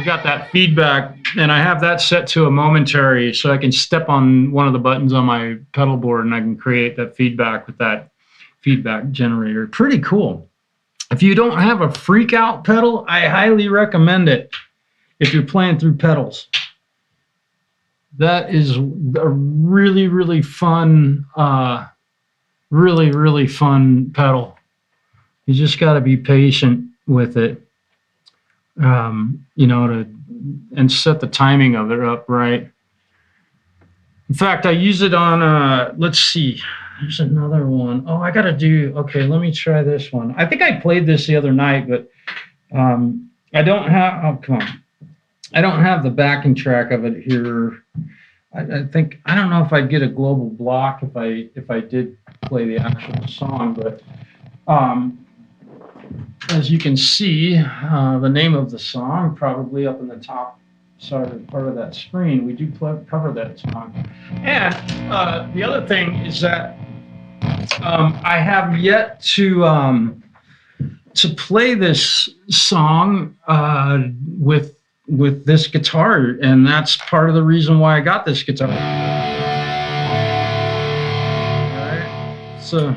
Got that feedback, and I have that set to a momentary, so I can step on one of the buttons on my pedal board and I can create that feedback with that feedback generator. Pretty cool. If you don't have a freak out pedal, I highly recommend it if you're playing through pedals. That is a really fun really fun pedal. You just got to be patient with it. You know, and set the timing of it up right. In fact, I use it on, let's see, there's another one. Oh, I gotta do, okay, let me try this one. I think I played this the other night, but I don't have, oh, come on. I don't have the backing track of it here. I think, I don't know if I'd get a global block if I did play the actual song, but as you can see, the name of the song probably up in the top part of that screen. We do cover that song. And the other thing is that I have yet to play this song with this guitar, and that's part of the reason why I got this guitar. All right, so.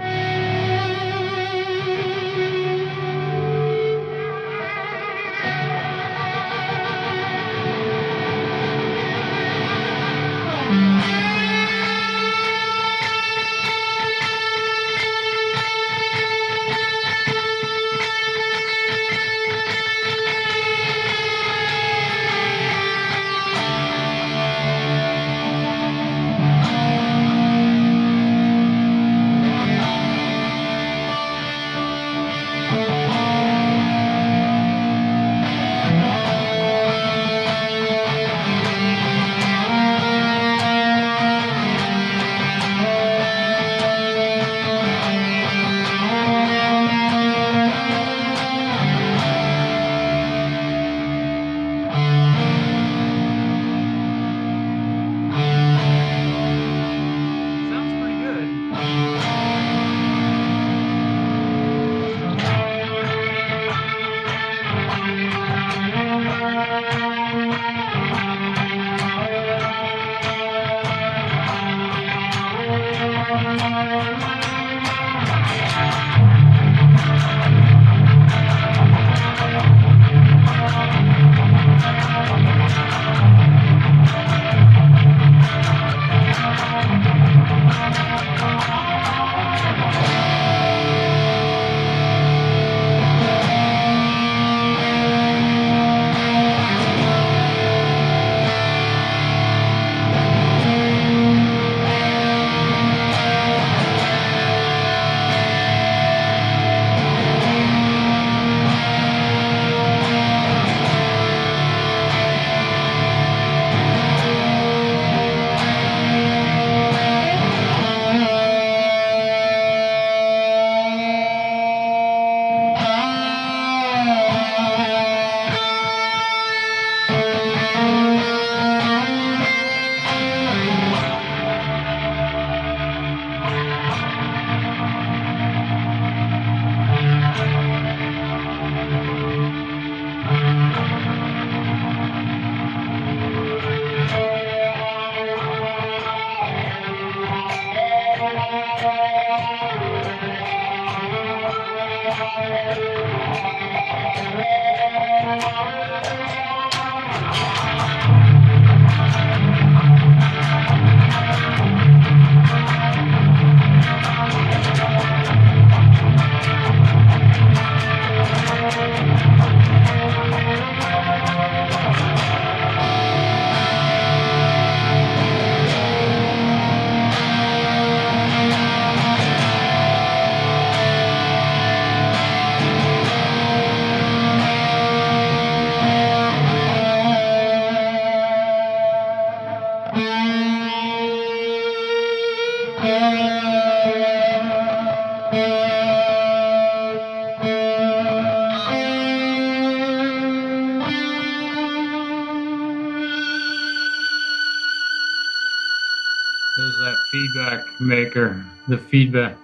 There's that feedback maker, the feedback.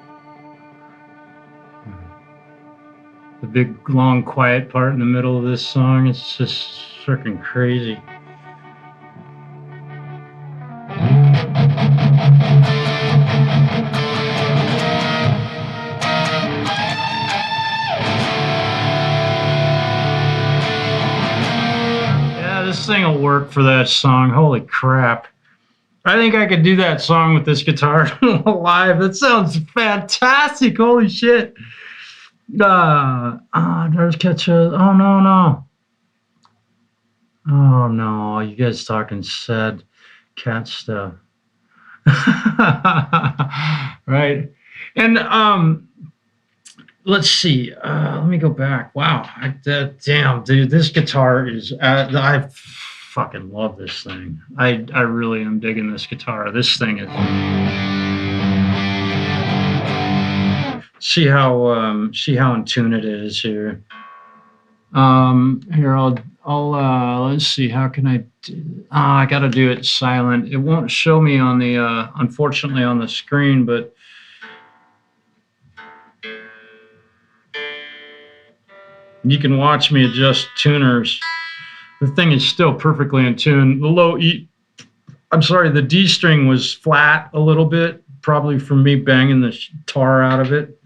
The big, long, quiet part in the middle of this song, it's just freaking crazy. Yeah, this thing will work for that song. Holy crap. I think I could do that song with this guitar live. That sounds fantastic. Holy shit. There's ketchup. Oh, no. Oh, no. You guys talking sad cat stuff. Right. And let's see. Let me go back. Wow. Damn, dude. This guitar is... I fucking love this thing. I really am digging this guitar. This thing is... See how in tune it is here. Here I'll let's see, how can I do, I gotta do it silent. It won't show me on the unfortunately on the screen, but you can watch me adjust tuners. The thing is still perfectly in tune. The the D string was flat a little bit, probably from me banging the tar out of it.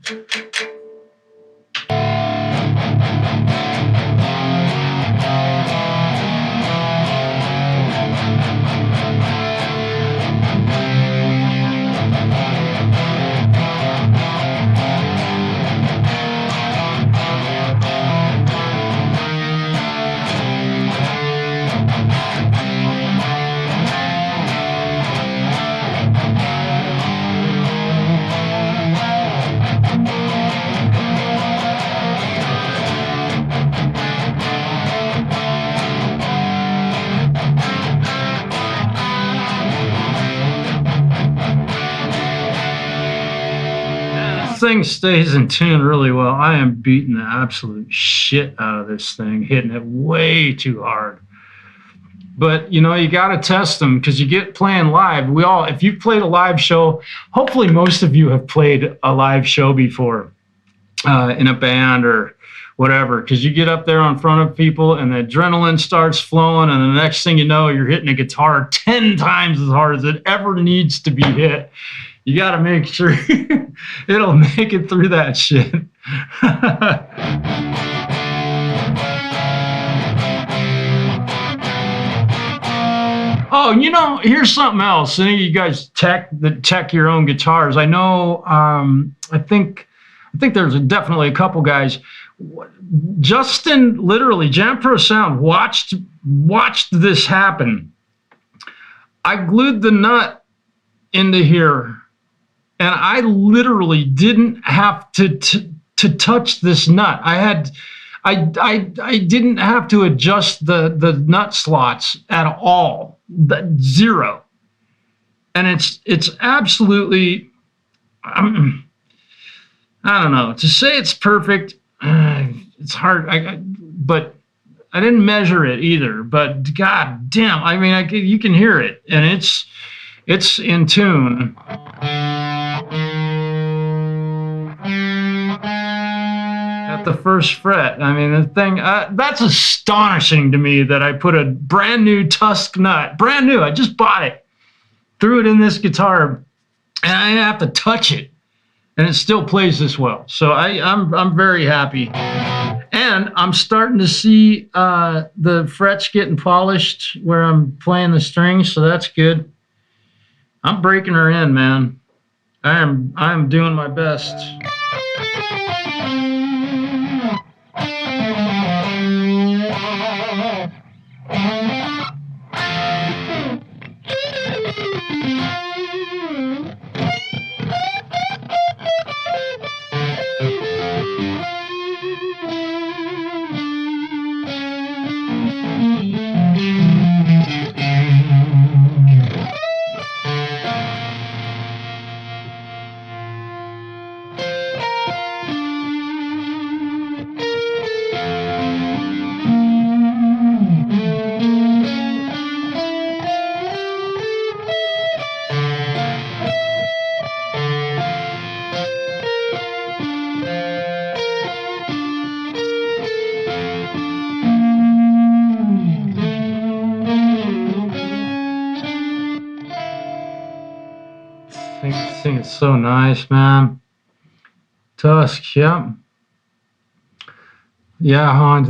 Thing stays in tune really well. I am beating the absolute shit out of this thing, hitting it way too hard. But you know, you got to test them because you get playing live. If you've played a live show, hopefully most of you have played a live show before in a band or whatever, because you get up there in front of people and the adrenaline starts flowing, and the next thing you know, you're hitting a guitar 10 times as hard as it ever needs to be hit. You got to make sure it'll make it through that shit. Oh, you know, here's something else. Any of you guys tech your own guitars? I know. I think there's definitely a couple guys. Justin, literally, Jamprosound watched this happen. I glued the nut into here, and I literally didn't have to touch this nut. I didn't have to adjust the nut slots at all. Zero. And it's absolutely, I don't know, to say it's perfect, it's hard, but I didn't measure it either, but god damn, I mean, you can hear it, and it's in tune. At the first fret. I mean, the thing, that's astonishing to me that I put a brand new Tusk nut, brand new, I just bought it, threw it in this guitar, and I didn't have to touch it, and it still plays this well. So I'm very happy. And I'm starting to see the frets getting polished where I'm playing the strings, so that's good. I'm breaking her in, man. I'm doing my best. I think it's so nice, man. Tusk, yeah. Yeah, Hans,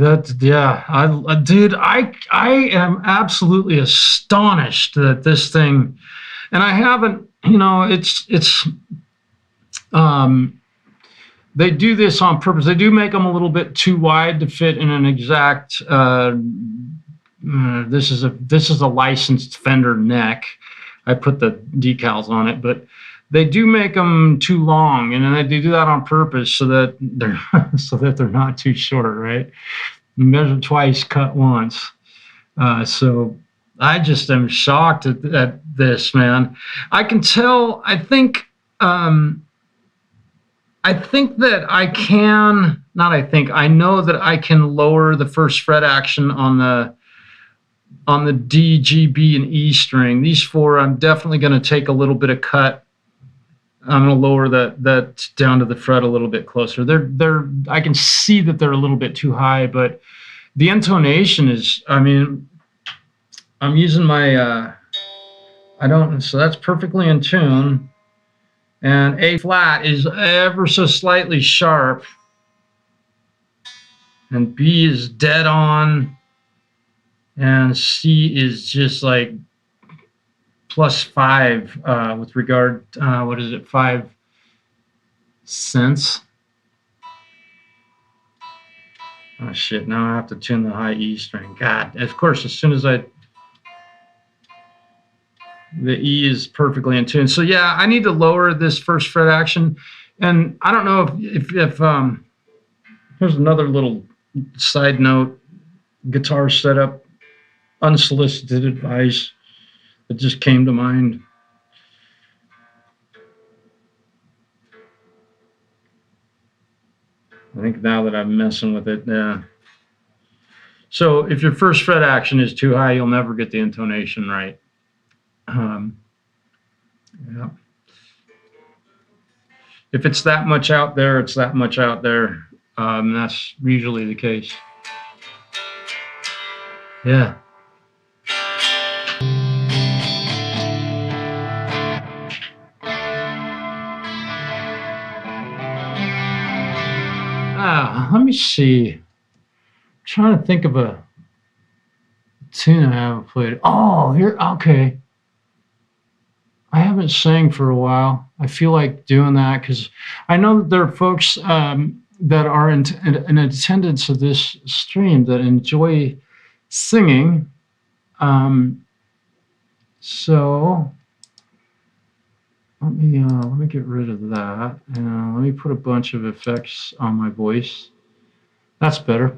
dude, I am absolutely astonished that this thing, and I haven't, you know, they do this on purpose. They do make them a little bit too wide to fit in an exact, this is a licensed Fender neck. I put the decals on it, but they do make them too long, and then they do that on purpose so that they're not too short, right? Measure twice, cut once. So I just am shocked at this, man. I can tell. I think that I can. Not. I think. I know that I can lower the first fret action on the D, G, B, and E string. These four, I'm definitely going to take a little bit of cut. I'm going to lower that down to the fret a little bit closer. I can see that they're a little bit too high, but the intonation is, I mean, I'm using my, so that's perfectly in tune. And A flat is ever so slightly sharp. And B is dead on. And C is just like +5 with regard, what is it, 5 cents? Oh shit, now I have to tune the high E string. God, of course, as soon as the E is perfectly in tune. So yeah, I need to lower this first fret action. And I don't know if here's another little side note, guitar setup, unsolicited advice. It just came to mind. I think now that I'm messing with it, yeah. So if your first fret action is too high, you'll never get the intonation right. Yeah. If it's that much out there, it's that much out there. That's usually the case. Yeah. Let me see. I'm trying to think of a tune I haven't played. Oh, here. Okay. I haven't sang for a while. I feel like doing that because I know that there are folks that are in attendance of this stream that enjoy singing. So let me get rid of that, and let me put a bunch of effects on my voice. That's better.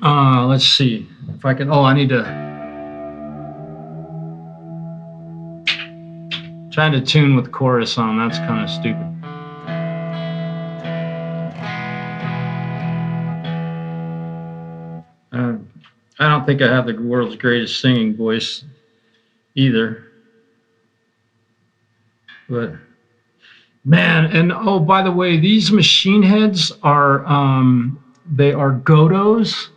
Let's see if I can. Oh, I need to trying to tune with chorus on. That's kind of stupid. I don't think I have the world's greatest singing voice either. But man, and oh, by the way, these machine heads are they are Godos,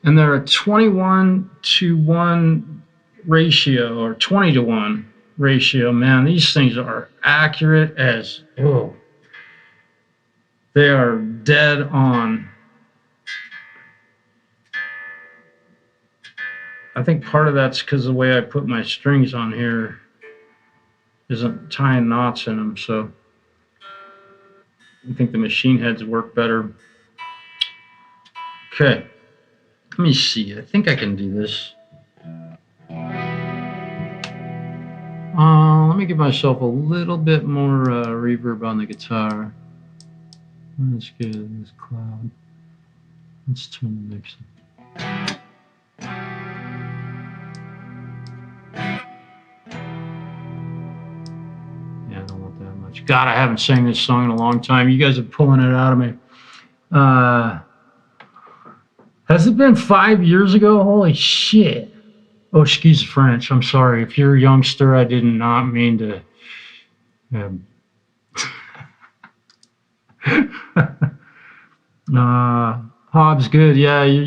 and they're a 21-to-1 ratio or 20-to-1 ratio. Man, these things are accurate as they are dead on. I think part of that's because the way I put my strings on here isn't tying knots in them, so I think the machine heads work better. Okay, let me see. I think I can do this. Let me give myself a little bit more reverb on the guitar. Let's get this cloud. Let's turn the mix up. Yeah, I don't want that much. God, I haven't sang this song in a long time. You guys are pulling it out of me. Has it been 5 years ago? Holy shit. Oh, excuse French. I'm sorry. If you're a youngster, I did not mean to. Hobbs, good. Yeah,